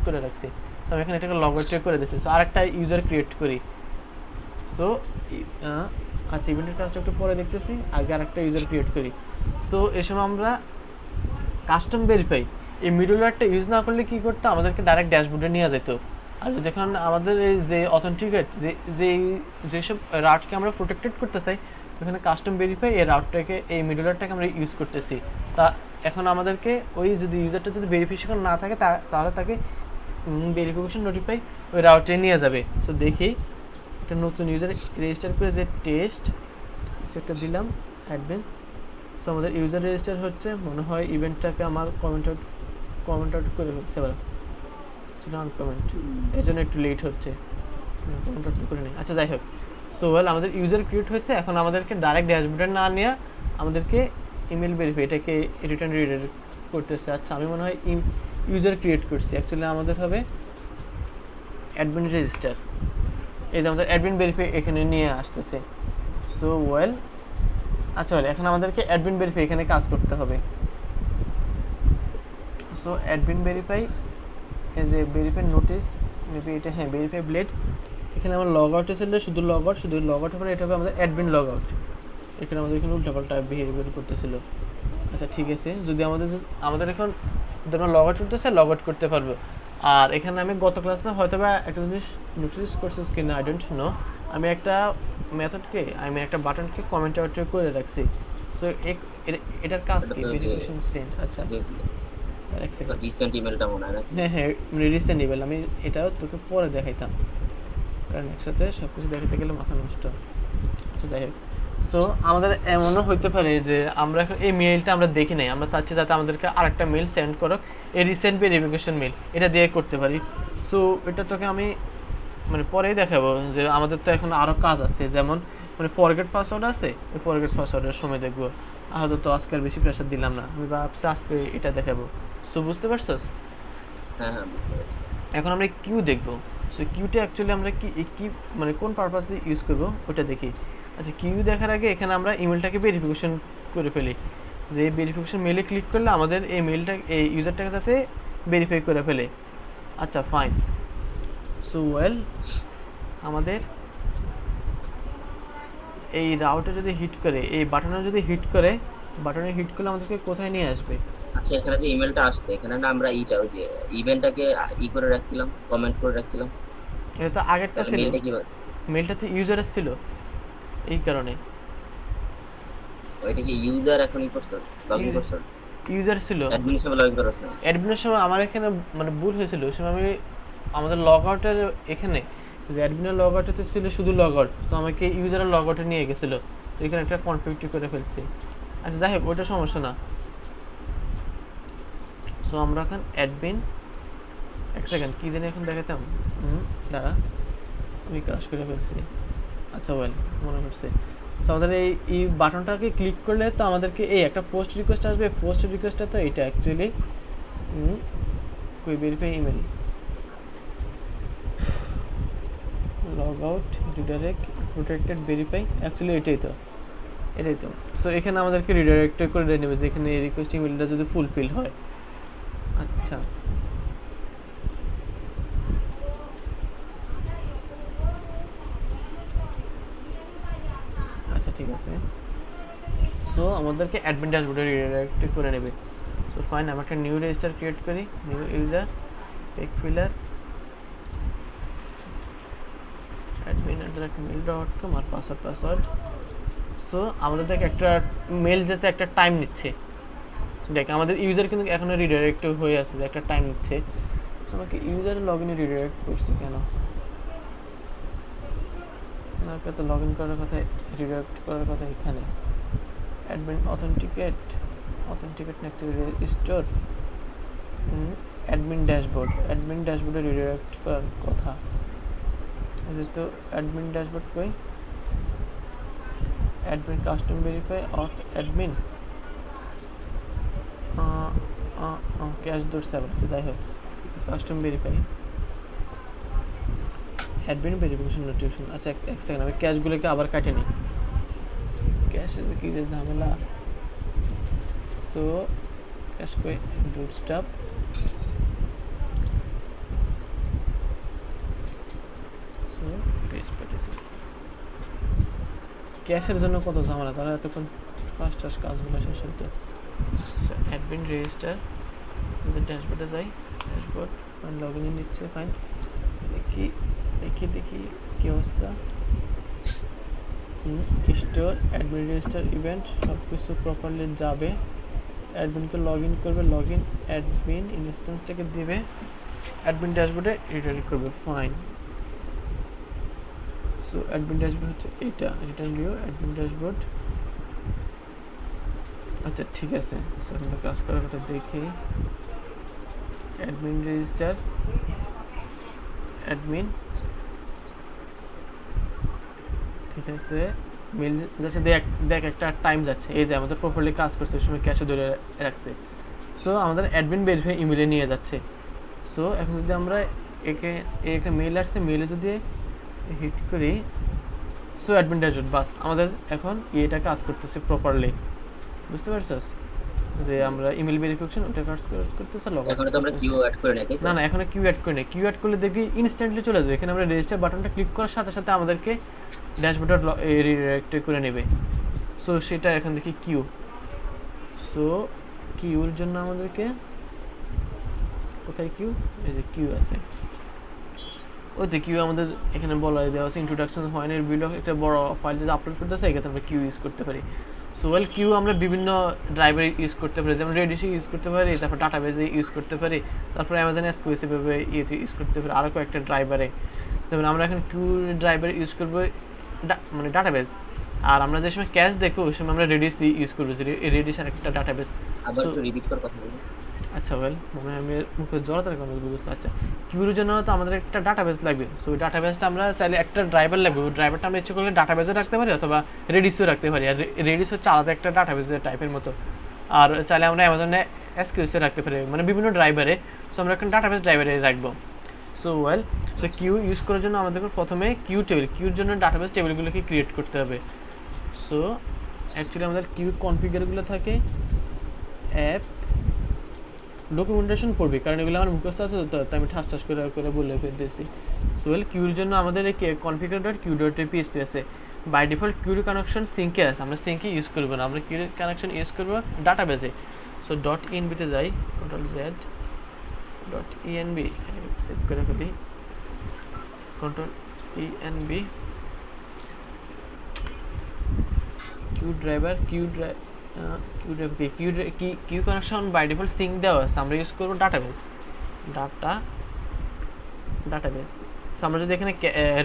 করে রাখছি। তো আমি এখানে এটাকে লগ আউট করে দিচ্ছি। সো আরেকটা ইউজার ক্রিয়েট করি। তো আচ্ছা, ইভেন্টের কাজটা একটু পরে দেখতেছি, আগে আরেকটা ইউজার ক্রিয়েট করি। তো এই সময় আমরা কাস্টম ভেরিফাই এই মিডলওয়্যারটা ইউজ না করলে কি করতে, আমাদেরকে ডাইরেক্ট ড্যাশবোর্ডে নিয়ে যেত। আর যদি এখন আমাদের এই যে অথেন্টিকেট যেসব রাউটকে আমরা প্রোটেক্টেড করতে চাই, ওখানে কাস্টম ভেরিফাই এই রাউটটাকে, এই মিডলওয়্যারটাকে আমরা ইউজ করতেছি। তা এখন আমাদেরকে ওই যদি ইউজারটা যদি ভেরিফিকেশন না থাকে তাহলে তাকে ভেরিফিকেশন নোটিফাই ওই রাউটে নিয়ে যাবে। সো দেখি একটা নতুন ইউজার রেজিস্টার করে, যে টেস্ট সেটা দিলাম অ্যাডমিন। সো আমাদের ইউজার রেজিস্টার হচ্ছে, মনে হয় ইভেন্টটাকে আমার কমেন্ট আউট কমেন্ট আউট করে ফেলছে এবার, আনকমেন্ট, এই জন্য একটু লেট হচ্ছে, কমেন্ট আউট তো করে নেই। আচ্ছা যাই হোক, সো ওয়েল আমাদের ইউজার ক্রিয়েট হয়েছে, এখন আমাদেরকে ডাইরেক্ট ড্যাশবোর্ডে না নিয়ে আমাদেরকে ইমেল ভেরিফাই, এটাকে রিটার্ন রিডাইরেক্ট করতেছে। আচ্ছা আমি মনে হয় ইউজার ক্রিয়েট করছি, অ্যাকচুয়ালি আমাদের হবে অ্যাডমিন রেজিস্টার, এই যে আমাদের অ্যাডমিন ভেরিফাই এখানে নিয়ে আসতেছে। সো ওয়েল, আচ্ছা ওয়েল এখন আমাদেরকে অ্যাডমিন ভেরিফাই এখানে কাজ করতে হবে। সো অ্যাডমিন ভেরিফাই, এই যে ভেরিফাই নোটিস, মেবি এটা, হ্যাঁ ভেরিফাই ব্লেড, এখানে আমার লগ আউট ছিল, শুধু লগ আউট, শুধু লগ আউট হবে, এটা হবে আমাদের অ্যাডমিন লগ আউট। এখানে আমাদের এখানে উল্টাপাল্টা বিহেভিয়ার করতেছিল। আচ্ছা ঠিক আছে, যদি আমাদের এখন যদি আমরা লগ আউট করতে চাই লগ আউট করতে পারবো। আর এখানে আমি গত ক্লাসে হয়তো বা একটা জিনিস নোটিস করছিস কিনা আই ডোন্ট নো, আমি একটা মেথডকে, একটা বাটনকে কমেন্ট আউট করে রাখছি। সো এটার কাজ কি, ভেরিফিকেশন সেন্ড। আচ্ছা এক সেকেন্ড, রিসেন্ট ইমেলটা মনে হয় নাকি? হ্যাঁ হ্যাঁ রিসেন্ট ইমেল, আমি এটাও তোকে পরে দেখাইতাম, কারণ একসাথে সব কিছু দেখাতে গেলে মাথা নষ্ট। আচ্ছা যাই হোক, সো আমাদের এমনও হইতে পারে যে আমরা এখন এই মেইলটা আমরা দেখি নাই, আমরা চাচ্ছি যাতে আমাদেরকে আরেকটা মেইল সেন্ড করো, এই রিসেন্ট ভেরিফিকেশন মেইল, এটা দিয়ে করতে পারি। সো এটা তোকে আমি মানে পরেই দেখাবো, যে আমাদের তো এখন আরও কাজ আছে, যেমন মানে ফরগেট পাসওয়ার্ড আছে, ওই ফরগেট পাসওয়ার্ডের সময় দেখবো। আহত তো আজকে আর বেশি প্রেশার দিলাম না, আমি ভাবছি আজকে এটা দেখাবো। সো বুঝতে পারছস? হ্যাঁ হ্যাঁ বুঝতে পারছি। এখন আমরা কিউ দেখবো। সো কিউটা অ্যাকচুয়ালি আমরা কি মানে কোন পারপাসে ইউজ করবো ওটা দেখি। আচ্ছা কিউ দেখার আগে এখানে আমরা ইমেলটাকে ভেরিফিকেশন করে ফেলি, যে ভেরিফিকেশন মেলে ক্লিক করলে আমাদের এই মেলটা, এই ইউজারটাকে যাতে ভেরিফাই করে ফেলে। আচ্ছা ফাইন, সো ওয়েল আমাদের এই রাউটে যদি হিট করে, এই বাটনে যদি হিট করে, বাটনে হিট করলে আমাদেরকে কোথায় নিয়ে আসবে? আচ্ছা এখানে যে ইমেলটা আসছে, এখানে না আমরা ওই যে ইভেন্টটাকে করে রাখছিলাম, কমেন্ট করে রাখছিলাম, এটা তো আগেরটা তাহলে ছিল, মেলটা কি, মেলটা তো ইউজারের ছিল, এই কারণে। ওইটা কি ইউজার এখনই করছস, লগইন করছস? ইউজার ছিল, অ্যাডমিন হিসেবে লগইন করছস না? অ্যাডমিনের সময় আমার এখানে মানে ভুল হয়েছিল, ওই সময় আমি আমাদের লগ আউটের এখানে যে অ্যাডমিনের লগ আউটে ছিল শুধু লগ আউট, তো আমাকে ইউজারের লগ আউটে নিয়ে গেছিলো, তো এখানে একটা কনফিউটি করে ফেলছি। আচ্ছা যাই হোক ওইটা সমস্যা না। সো আমরা এখন অ্যাডমিন, এক সেকেন্ড কী জানি এখন দেখাতাম, দাঁড়া আমি ক্রাশ করে ফেলছি। আচ্ছা ওয়েল মনে পড়ছে, তো আমাদের এই বাটনটাকে ক্লিক করলে তো আমাদেরকে এই একটা পোস্ট রিকোয়েস্ট আসবে, পোস্ট রিকোয়েস্টটা তো এটা অ্যাকচুয়ালি কই verify email, log out, redirect, protected, verify, actually এটাই তো। সো এখানে আমাদেরকে রিডাইরেক্ট করে নেবে যেখানে এই রিকোয়েস্ট ইমেলটা যদি ফুলফিল হয়। আচ্ছা আচ্ছা ঠিক আছে, সো আমাদেরকে অ্যাডমিন ড্যাশবোর্ডে রিডাইরেক্ট করে নেবে। সো ফাইন, আমি একটা নিউ রেজিস্টার ক্রিয়েট করি, নিউ ইউজার, পেক ফিলার, admin@mail.com আর পাসওয়ার্ড। সো আমাদের দেখ একটা মেল যেতে একটা টাইম নিচ্ছে, দেখ আমাদের ইউজার কিন্তু এখনো রিডাইরেক্ট হয়ে আছে, যে একটা টাইম নিচ্ছে। সো আমাকে ইউজার লগ ইনে রিডাইরেক্ট করছি কেন, আমাকে তো লগ ইন করার কথা, রিডাইরেক্ট করার কথা এখানে। অ্যাডমিন অথেন্টিকেট না স্টোর, অ্যাডমিন ড্যাশবোর্ডে রিডাইরেক্ট করার কথা। তো অ্যাডমিন ড্যাশবোর্ড কই, admin custom verify of admin cash dot seven, যাই হোক custom verify admin verification notification. আচ্ছা এক সেকেন্ড, আমি ক্যাশগুলোকে আবার কাটে নিই, ক্যাশে কি যে ঝামেলা। সো ক্যাশ কই, বুটস্ট্র্যাপ, সো পেস্ট পেটেছি। ক্যাশের জন্য কত ঝামেলা, তারা এতক্ষণ ফাস্ট কাজগুলো শেষ হতো। অ্যাডমিন রেজিস্টার, ড্যাশবোর্ডে যাই, ড্যাশবোর্ড লগ ইন নিচ্ছে, ফাইন, দেখি কি অবস্থা। স্টোর, অ্যাডমিন রেজিস্টার, ইভেন্ট সব কিছু প্রপারলি যাবে, অ্যাডমিনকে লগ ইন করবে, লগ ইন অ্যাডমিন ইনস্ট্যান্সটাকে দিবে, অ্যাডমিন ড্যাশবোর্ডে রিটার্ন করবে, ফাইন। সো অ্যাডমিন ড্যাশবোর্ড হচ্ছে এটা, রিটার্ন ভিউ অ্যাডমিন ড্যাশবোর্ড। আচ্ছা ঠিক আছে, সো আমরা কাজ করার কথা দেখি। অ্যাডমিন রেজিস্টার অ্যাডমিন, ঠিক আছে। মেল যাচ্ছে দেখ একটা টাইম যাচ্ছে, এই যে আমাদের প্রপারলি কাজ করছে ওই সময় ক্যাশে ধরে রাখছে। সো আমাদের অ্যাডমিন ভেরিফাই ইমেলে নিয়ে যাচ্ছে। সো এখন যদি আমরা একে একটা মেল আসছে, মেলে যদি হিট করি, সো অ্যাডমিন ড্যাশবোর্ড, বাস আমাদের এখন এটা কাজ করতেছে প্রপারলি, বুঝতে পারছস? যে আমরা ইমেল ভেরিফিকেশন ওটা কাজ করতেছে, লগ আউট এখন তো আমরা কিউ অ্যাড করে নাই, তাই তো? না এখন কিউ অ্যাড করি না। কিউ অ্যাড করলে দেখবি ইনস্ট্যান্টলি চলে যাবে। এখানে আমরা রেজিস্টার বাটনটা ক্লিক করার সাথে সাথে আমাদেরকে ড্যাশবোর্ডে রিডাইরেক্ট করে নেবে। সো সেটা এখন দেখি কিউ। সো কিউর জন্য আমাদেরকে কোথায় কিউ, এই যে কিউ আছে, ওই তো কিউ আমাদের এখানে বলা দেওয়া আছে ইন্ট্রোডাকশন ফাইনের বিল্ড অফ একটা বড় ফাইল যদি আপলোড করতে চাই এখানে আমরা কিউ ইউজ করতে পারি। সো ওয়েল কিউ আমরা বিভিন্ন ড্রাইভারে ইউজ করতে পারি, যেমন রেডিসে ইউজ করতে পারি, তারপর ডাটাবেজে ইউজ করতে পারি, তারপর অ্যামাজন এসকিউএল ভাবে ইয়েতে ইউজ করতে পারি, আরও কয়েকটা ড্রাইভারে। যেমন আমরা এখন কিউ ড্রাইভার ইউজ করবো মানে ডাটাবেজ, আর আমরা যে সময় ক্যাশ দেখবো ওই সময় আমরা রেডিস ইউজ করবো, রেডিস আর একটা ডাটাবেজ। আবার একটু রিপিট করে কথা বলুন। আচ্ছা ওয়েল মনে হয় আমি মুখে জড়তার কারণে বুঝতে। আচ্ছা কিউর জন্য তো আমাদের একটা ডাটাবেস লাগবে। সো ওই ডাটাবেসটা আমরা চাইলে একটা ড্রাইভার লাগবে, ওই ড্রাইভারটা আমরা ইচ্ছে করলে ডাটাবেসও রাখতে পারি অথবা রেডিসও রাখতে পারি। আর রেডিস হচ্ছে আলাদা একটা ডাটাবেসের টাইপের মতো, আর চাইলে আমরা অ্যামাজনে এসকিউএল রাখতে পারি, মানে বিভিন্ন ড্রাইভারে। সো আমরা একটা ডাটাবেস ড্রাইভারে রাখবো। So well so queue use করার জন্য আমাদের প্রথমে কিউ টেবিল, কিউর জন্য ডাটাবেস টেবিলগুলোকে ক্রিয়েট করতে হবে। সো অ্যাকচুয়ালি আমাদের কিউ কনফিগারগুলো থাকে অ্যাপ ডকুমেন্টেশন পড়বি, কারণ এগুলো আমার মুখস্থ আছে তো, তাই আমি ঠাস ঠাস করে বলে ফেলতেছি। সো ওয়েল কিউর জন্য আমাদের এই config dot queue dot PHP আছে। বাই ডিফল্ট কিউর কানেকশন সিঙ্কে আছে, আমরা সিঙ্কে ইউজ করবো না, আমরা কিউর কানেকশন ইউজ করবো ডাটাবেসে। সো ডট ইএনবিতে যাই, control Z, dot ENV save করে ফেলি, control ENV, queue driver queue connection by default sync দেওয়া আছে, আমরা ইউজ করবো ডাটাবেস। ডাটাবেস সো আমরা যদি এখানে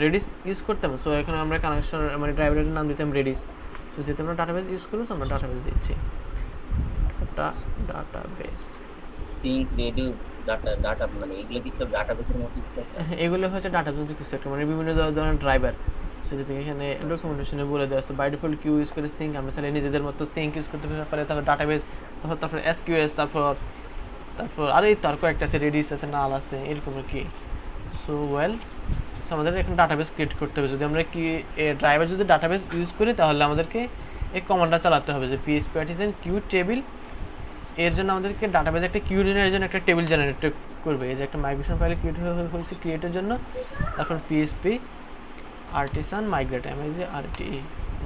রেডিস ইউজ করতাম, সো এখানে আমরা কানেকশন মানে ড্রাইভারের নাম দিতাম রেডিস। সো যেহেতু আমরা ডাটাবেস ইউজ করবো, আমরা ডাটাবেস দিচ্ছি, ডাটাবেস সিঙ্ক রেডিউস ডাটা মানে এগুলো কি সব ডাটাবেসের মতো কিছু? এগুলো হচ্ছে ডাটাবেসের কিছু একটা, মানে বিভিন্ন ধরনের ড্রাইভার। সো যদি এখানে ডকুমেন্টেশনে বলে দেওয়া আছে বাই ডিফল্ট কিউ ইউজ করে সিঙ্ক, আমরা চাইলে নিজেদের মতো সিঙ্ক ইউজ করতে পারি, তারপর ডাটাবেস, তারপর এসকিউএস, তারপর আর এই তার কয়েকটা আছে, রেডিস আছে, নাল আছে, এরকম আর কি। সো ওয়েল সো আমাদের এখন ডাটাবেস ক্রিয়েট করতে হবে। যদি আমরা কি ড্রাইভার যদি ডাটাবেস ইউজ করি তাহলে আমাদেরকে এই কমান্ডটা চালাতে হবে যে পিএসপি আর্টিসান কিউ টেবিল। এর জন্য আমাদেরকে ডাটাবেস একটা কিউ জেনারের জন্য একটা টেবিল জেনারেট করবে, এই যে একটা মাইগ্রেশন ফাইল ক্রিয়েট হয়েছে ক্রিয়েটের জন্য, তারপর PSP artisan migrate, MIGRATE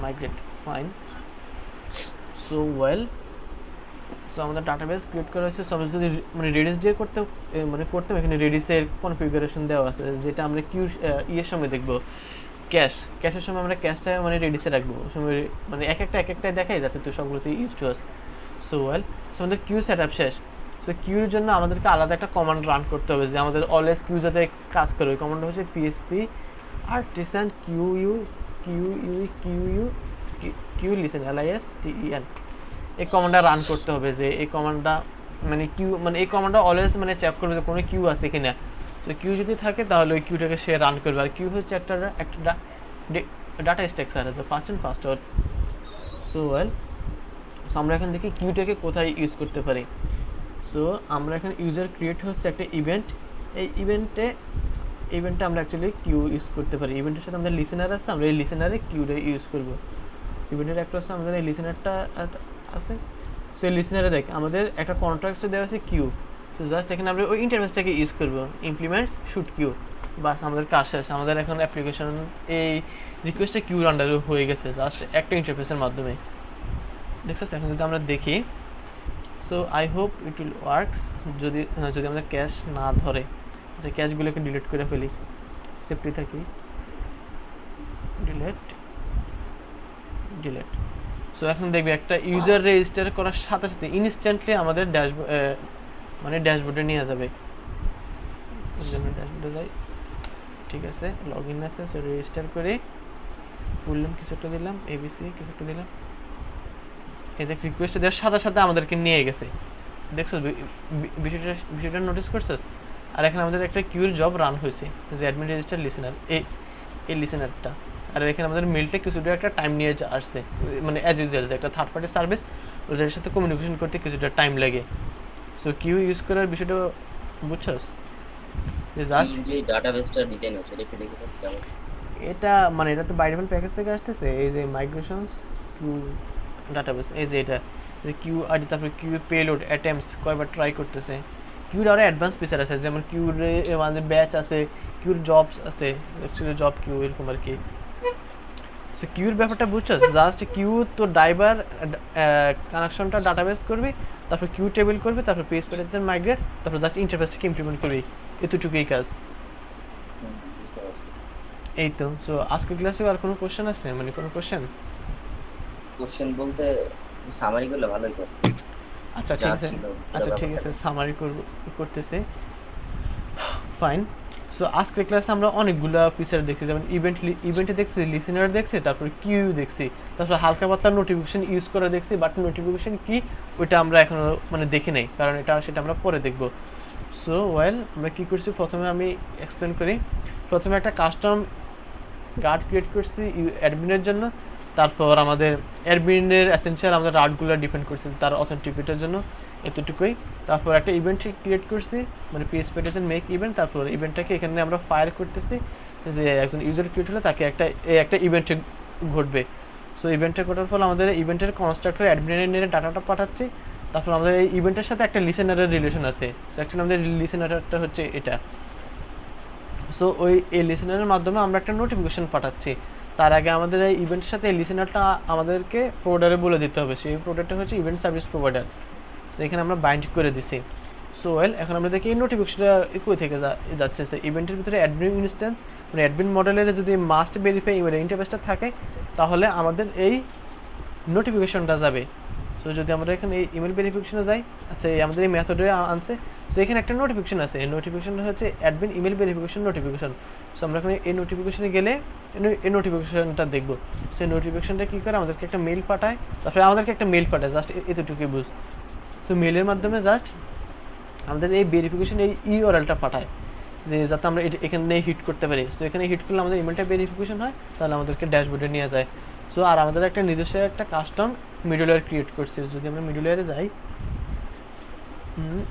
migrate, fine. So well so আমাদের ডাটাবেস ক্রিয়েট করা হয়েছে। সো আমরা যদি মানে রেডিস দিয়ে করতে এখানে রেডিসের কনফিগারেশন দেওয়া আছে, যেটা আমরা কিউ ইয়ের সময় দেখবো, ক্যাশের সময় আমরা ক্যাশটা মানে রেডিসে রাখবো, সময় মানে এক একটা দেখাই যাতে তুই সবগুলোতে use to us. So well so আমাদের কিউ সেট আপ শেষ। সো কিউর জন্য আমাদেরকে আলাদা একটা কমান্ড রান করতে হবে যে আমাদের অলওয়েজ কিউ যাতে কাজ করে। ওই কমান্ডটা হচ্ছে PHP artisan queue listen LISTEN। এই কমান্ডটা রান করতে হবে, যে এই কমান্ডটা মানে কিউ মানে এই কমান্ডটা অলওয়েজ মানে চেক করবে যে কোনো কিউ আছে কিনা। তো কিউ যদি থাকে তাহলে ওই কিউটাকে সে রান করবে। আর কিউ হচ্ছে একটা ডাটা স্ট্রাকচার আছে, first in first out. So well so আমরা এখান থেকে কিউটাকে কোথায় ইউজ করতে পারি। সো আমরা এখানে ইউজার ক্রিয়েট হচ্ছে একটা ইভেন্ট, এই ইভেন্টে আমরা অ্যাকচুয়ালি কিউ ইউজ করতে পারি। ইভেন্টের সাথে আমাদের লিসেনার আছে, আমরা এই লিসেনারে কিউটা ইউজ করবো। ইভেন্টের একটা আছে, আমাদের এই লিসেনারটা আছে। সো এই লিসেনারে দেখ আমাদের একটা কন্ট্রাক্ট দেওয়া আছে কিউ। তো জাস্ট এখানে আমরা ওই ইন্টারফেসটাকে ইউজ করবো, ইমপ্লিমেন্টস শুট কিউ, বাস আমাদের কাজ শেষ। আমাদের এখন অ্যাপ্লিকেশন এই রিকোয়েস্টটা কিউর আন্ডারে হয়ে গেছে জাস্ট একটা ইন্টারফেসের মাধ্যমে। দেখছো এখন যদি আমরা দেখি, so I hope it will works. যদি আমাদের ক্যাশ না ধরে, যে ক্যাশগুলোকে ডিলিট করে ফেলি, সেফটি থাকি, ডিলেট। সো এখন দেখবি একটা ইউজার রেজিস্টার করার সাথে সাথে ইনস্ট্যান্টলি আমাদের ড্যাশবোর্ডে নিয়ে যাবে। ড্যাশবোর্ডে যাই, ঠিক আছে, লগ ইন আছে। সো রেজিস্টার করে ফুল নেম কিছু একটা দিলাম, ABC কিছু একটা দিলাম, এই দেখ রিকোয়েস্ট দেওয়ার সাথে সাথে আমাদেরকে নিয়ে গেছে। দেখছো বিষয়টা নোটিস করছিস? আর এখানে আমাদের একটা কিউর জব রান হয়েছে, যে অ্যাডমিন রেজিস্টার লিসেনার, এই লিসেনারটা। আর এখানে আমাদের মেলটা কিছুটা একটা টাইম নিয়ে আসছে, মানে অ্যাজ ইউজুয়াল যে একটা থার্ড পার্টি সার্ভিস, ওদের সাথে কমিউনিকেশন করতে কিছুটা টাইম লাগে। সো কিউ ইউজ করার বিষয়টা বুঝছস? যে জাস্ট যে ডাটাবেসটা ডিজাইন হচ্ছে এটা একটু দেখে তো কেমন। এটা মানে এটা তো বাই ডিফল্ট প্যাকেজ থেকে আসতেছে, এই যে মাইগ্রেশনস কিউ ডাটাবেস, এই যে এটা যে কিউ আইডি, তারপরে কিউ পেলোড অ্যাটেম্পটস কয়বার ট্রাই করতেছে। কিউর আরও অ্যাডভান্স ফিচার আছে, যেমন কিউর মানে ব্যাচ আছে, কিউর জবস আছে, অ্যাকচুয়ালি জব কিউ এরকম আর কি। সো কিউর ব্যাপারটা বুঝছো, জাস্ট কিউ তো ড্রাইভার কানেকশনটা ডাটাবেস করবি, তারপর কিউ টেবিল করবি, তারপর পেজ প্যাকেজের মাইগ্রেট, তারপর জাস্ট ইন্টারফেসটাকে ইমপ্লিমেন্ট করবি, এতটুকুই কাজ। বুঝতে পারছি। এই তো। সো আজকের ক্লাসে আর কোনো কোশ্চেন আছে, মানে কোনো কোশ্চেন? কোশ্চেন বলতে সামারি করলে ভালোই তো, আচ্ছা যা ঠিক আছে, ছিল আচ্ছা ঠিক আছে, সামারি করতেছে, ফাইন। সো আজকের ক্লাসে আমরা অনেকগুলো ফিচার দেখছি, যেমন ইভেন্টে দেখছি, লিসেনার দেখছি, তারপর কিউ দেখছি, তারপর হালকা পাতলা নোটিফিকেশন ইউজ করে দেখছি, বাট নোটিফিকেশন কি ওইটা আমরা এখনো মানে দেখি নাই, কারণ সেটা আমরা পরে দেখব। সো ওয়েল, আমরা কি করছি, প্রথমে আমি এক্সপ্লেন করি। প্রথমে একটা কাস্টম গার্ড ক্রিয়েট করছি অ্যাডমিনের জন্য, তারপর আমাদের অ্যাডমিনের এসেনশিয়াল আমাদের রাউটগুলো ডিপেন্ড করছি তার অথেন্টিকেটের জন্য, এতটুকুই। তারপর একটা ইভেন্ট ক্রিয়েট করছি, মানে পিএস প্যাকেজের মেক ইভেন্ট, তারপর ইভেন্টটাকে এখানে আমরা ফায়ার করতেছি, যে একজন ইউজার ক্রিয়েট হলে তাকে একটা ইভেন্টে ঘটবে। সো ইভেন্টে ঘটার ফলে আমাদের ইভেন্টের কনস্ট্রাক্টর অ্যাডমিনের ডাটাটা পাঠাচ্ছি, তারপর আমাদের এই ইভেন্টের সাথে একটা লিসেনারের রিলেশন আছে। সো অ্যাকচুয়ালি আমাদের লিসেনারটা হচ্ছে এটা। সো এই লিসেনারের মাধ্যমে আমরা একটা নোটিফিকেশন পাঠাচ্ছি। তার আগে আমাদের এই ইভেন্টের সাথে এই লিসেনারটা আমাদেরকে প্রোভাইডারে বলে দিতে হবে, সেই প্রোভাইডারটা হচ্ছে ইভেন্ট সার্ভিস প্রোভাইডার। তো এখানে আমরা বাইন্ড করে দিছি। সো ওয়েল, এখন আমরা দেখি এই নোটিফিকেশনটা কই থেকে যাচ্ছে। ইভেন্টের ভিতরে অ্যাডমিন ইনস্ট্যান্স, মানে অ্যাডমিন মডেলের যদি মাস্ট ভেরিফাই ইমেল ইন্টারফেসটা থাকে, তাহলে আমাদের এই নোটিফিকেশনটা যাবে। সো যদি আমরা এখানে এই ইমেল ভেরিফিকেশনে যাই, আচ্ছা এই আমাদের এই মেথডে আনছে। সো এখানে একটা নোটিফিকেশন আছে, এই নোটিফিকেশনটা হচ্ছে admin email verification notification. So আমরা এখানে এই নোটিফিকেশনে গেলে এই নোটিফিকেশনটা দেখবো। সেই নোটিফিকেশনটা কী করে, আমাদেরকে একটা মেল পাঠায়, তারপরে আমাদেরকে একটা মেল পাঠায়, জাস্ট এতটুকুই বুঝ। তো মেলের মাধ্যমে জাস্ট আমাদের এই ভেরিফিকেশন এই ইউআরএলটা পাঠায়, যে যাতে আমরা এখানে হিট করতে পারি। তো এখানে হিট করলে আমাদের ইমেলটা ভেরিফিকেশন হয়, তাহলে আমাদেরকে ড্যাশবোর্ডে নিয়ে যায়। সো আর আমাদের একটা নিজস্ব একটা কাস্টম মিডলওয়্যার ক্রিয়েট করছি। যদি আমরা মিডলওয়্যারে যাই,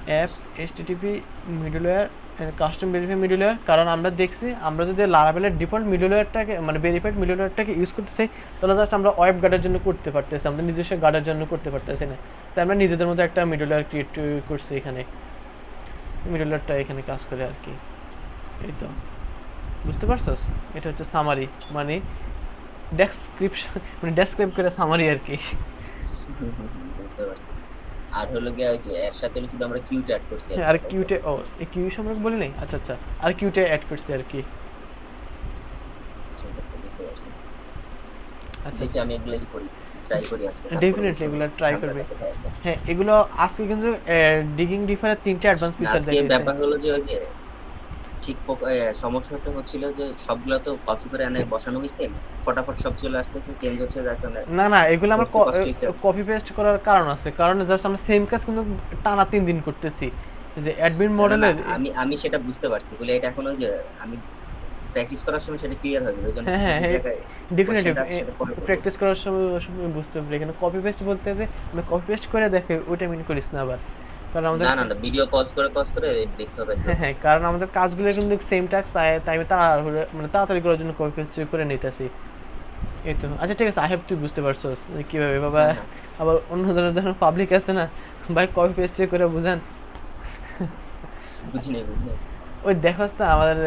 app HTTP middleware custom verify middleware, কারণ আমরা দেখছি আমরা যদি লারাভেলের ডিফল্ট মিডলওয়্যারটাকে মানে ভেরিফাইড মিডলওয়্যারটাকে ইউজ করতেছি, তাহলে জাস্ট আমরা ওয়েব গার্ডের জন্য করতে পারতেছি, আমাদের নিজস্ব গার্ডের জন্য করতে পারতেছি না। তাই আমরা নিজেদের মধ্যে একটা মিডলওয়্যার ক্রিয়েট করছি, এখানে মিডলওয়্যারটা এখানে কাজ করে আর কি। এই তো, বুঝতে পারছস? এটা হচ্ছে সামারি, মানে ডেসক্রিপশন, মানে ডেসক্রাইব করে সামারি আর কি। বুঝতে পারছি। আর হলো গিয়ে ওই যে এর সাথে শুধু আমরা কিউটা অ্যাড করছি হ্যাঁ, আর কিউটে এই কিউ সম্পর্কে বলি নাই, আচ্ছা আচ্ছা, আর কিউটে অ্যাড করছি আর কি। ঠিক আছে, বুঝতে পারছি। আচ্ছা দেখি আমি এগুলাই করি, ট্রাই করি আজকে। ডেফিনেটলি এগুলো ট্রাই করবে। হ্যাঁ, এগুলো আজকে কিন্তু ডিগিং ডিফারের 3টে অ্যাডভান্স ফিচার আজকে দেখাইছে। ব্যাপার হলো যে ওই যে ঠিক সমস্যাটা হচ্ছিল যে সবগুলো তো কপি করে এনে বসানো হয়েছে, ফটাফট সব চলে আসতেছে, চেঞ্জ হচ্ছে, যার কারণে না না, এগুলো আমরা করতে কষ্ট হয়েছে। কপি পেস্ট করার কারণ আছে, কারণ জাস্ট আমরা সেম কাজ কিন্তু টানা 3 দিন করতেছি, যে অ্যাডমিন না, না, মডেলের। আমি আমি সেটা বুঝতে পারছি বলে এটা এখন ওই যে আমি প্র্যাকটিস করার সময় সেটা ক্লিয়ার হয়ে যাবে, ওই জন্য হ্যাঁ কিছু হ্যাঁ কিছু জায়গায় ডেফিনেটলি কোশ্চেনটা আছে সেটা পরে করবো। প্র্যাকটিস করার সময় বুঝতে পারি। এখানে কপি পেস্ট বলতে যে আমরা কপি পেস্ট করে দেখে ওইটা মিন করিস না আবার, কারণ আমাদের না, না, না, ভিডিও পজ করে দেখতে হবে একদম। হ্যাঁ হ্যাঁ, কারণ আমাদের কাজগুলো কিন্তু সেম টাস্ক, তাই আমি মানে তাড়াতাড়ি করার জন্য কপি পেস্ট করে নিতেছি। এই তো, আচ্ছা ঠিক আছে, আই হ্যাভ, তুই বুঝতে পারছস যে কিভাবে বাবা। হ্যাঁ, হ্যাঁ, আবার অন্য ধরনের পাবলিক আছে না ভাই, কপি পেস্ট করে বুঝান। বুঝি নাই। ওই দেখোস না আমাদের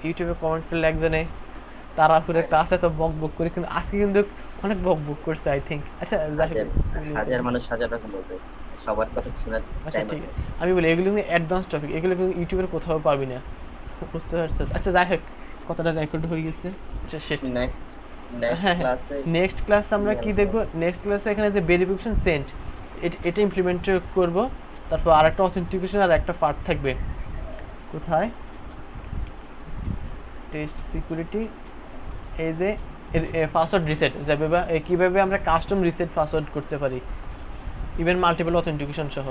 ইউটিউবে কমেন্ট করলে একজনে তারাপুরে একটা আছে, তো বক বক করে, কিন্তু আজকে কিন্তু অনেক বক বক করছে আই থিঙ্ক। আচ্ছা যাই হোক, হাজার মানুষ হাজার রকম বলবে, সবার কথা শোনার আচ্ছা টাইম ঠিক আছে। আছে, আমি বলি এগুলো কিন্তু অ্যাডভান্স টপিক, এগুলো কিন্তু ইউটিউবের কোথাও পাবি না, বুঝতে পারছিস? আচ্ছা যাই হোক, কথাটা রেকর্ড হয়ে গেছে, আচ্ছা শেষ। নেক্সট নেক্সট হ্যাঁ হ্যাঁ, ক্লাসে নেক্সট ক্লাস আমরা কি দেখবো, নেক্সট ক্লাসে এখানে যে ভেরিফিকেশন সেন্ট, এটা ইমপ্লিমেন্ট করব। তারপর আর একটা অথেন্টিকেশন আর একটা পার্ট থাকবে, কোথায় টেস্ট সিকিউরিটি, এই যে পাসওয়ার্ড রিসেট যাবে, বা কীভাবে আমরা কাস্টম রিসেট পাসওয়ার্ড করতে পারি, ইভেন মাল্টিপল অথেন্টিকেশন সহ।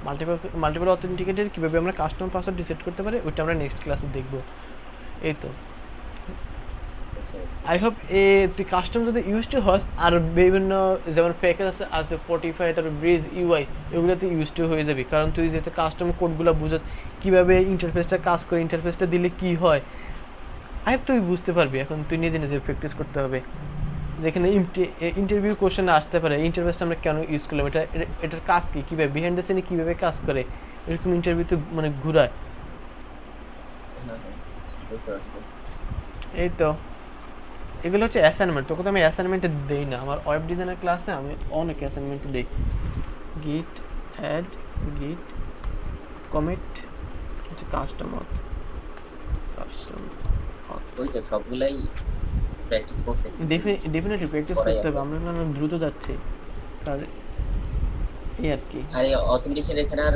মাল্টিপল অথেন্টিকেটের কীভাবে আমরা কাস্টম পাসওয়ার্ড রিসেট করতে পারি ওইটা আমরা নেক্সট ক্লাসে দেখব। এই তো আই হোপ তুই কাস্টম যদি ইউজ টু হস আর বিভিন্ন যেমন প্যাকেজ আছে আছে স্পটিফাই তারপর ব্রিজ ইউআই এগুলোতে ইউজ টু হয়ে যাবি, কারণ তুই যেহেতু কাস্টম কোডগুলো বুঝাস কীভাবে ইন্টারফেসটা কাজ করে, ইন্টারফেসটা দিলে কী হয় আই হোপ তুই বুঝতে পারবি। এখন তুই নিজে নিজে প্র্যাকটিস করতে হবে। যেখানে ইন্টারভিউ কোশ্চেন আসতে পারে ইন্টারফেসটা আমরা কেন ইউজ করলাম, এটার কাজ কী, কীভাবে বিহাইন্ড দ্য সিনে কীভাবে কাজ করে, এরকম ইন্টারভিউতে মানে ঘুরায়। বুঝতে পারছি। এই তো এগুলো হচ্ছে অ্যাসাইনমেন্ট, তোকে তো আমি অ্যাসাইনমেন্টে দিই না, আমার ওয়েব ডিজাইনের ক্লাসে আমি অনেক অ্যাসাইনমেন্ট দিই। গিট অ্যাড গিট কমিট হচ্ছে কাস্টম ওই তো সবগুলাই প্র্যাকটিস করতেছি। ডেফিনেটলি প্র্যাকটিস করাই করতে হবে, আছে। আমরা কারণ দ্রুত যাচ্ছি আর এই আর কি। আর এই অথেন্টিকেশন এখানে আর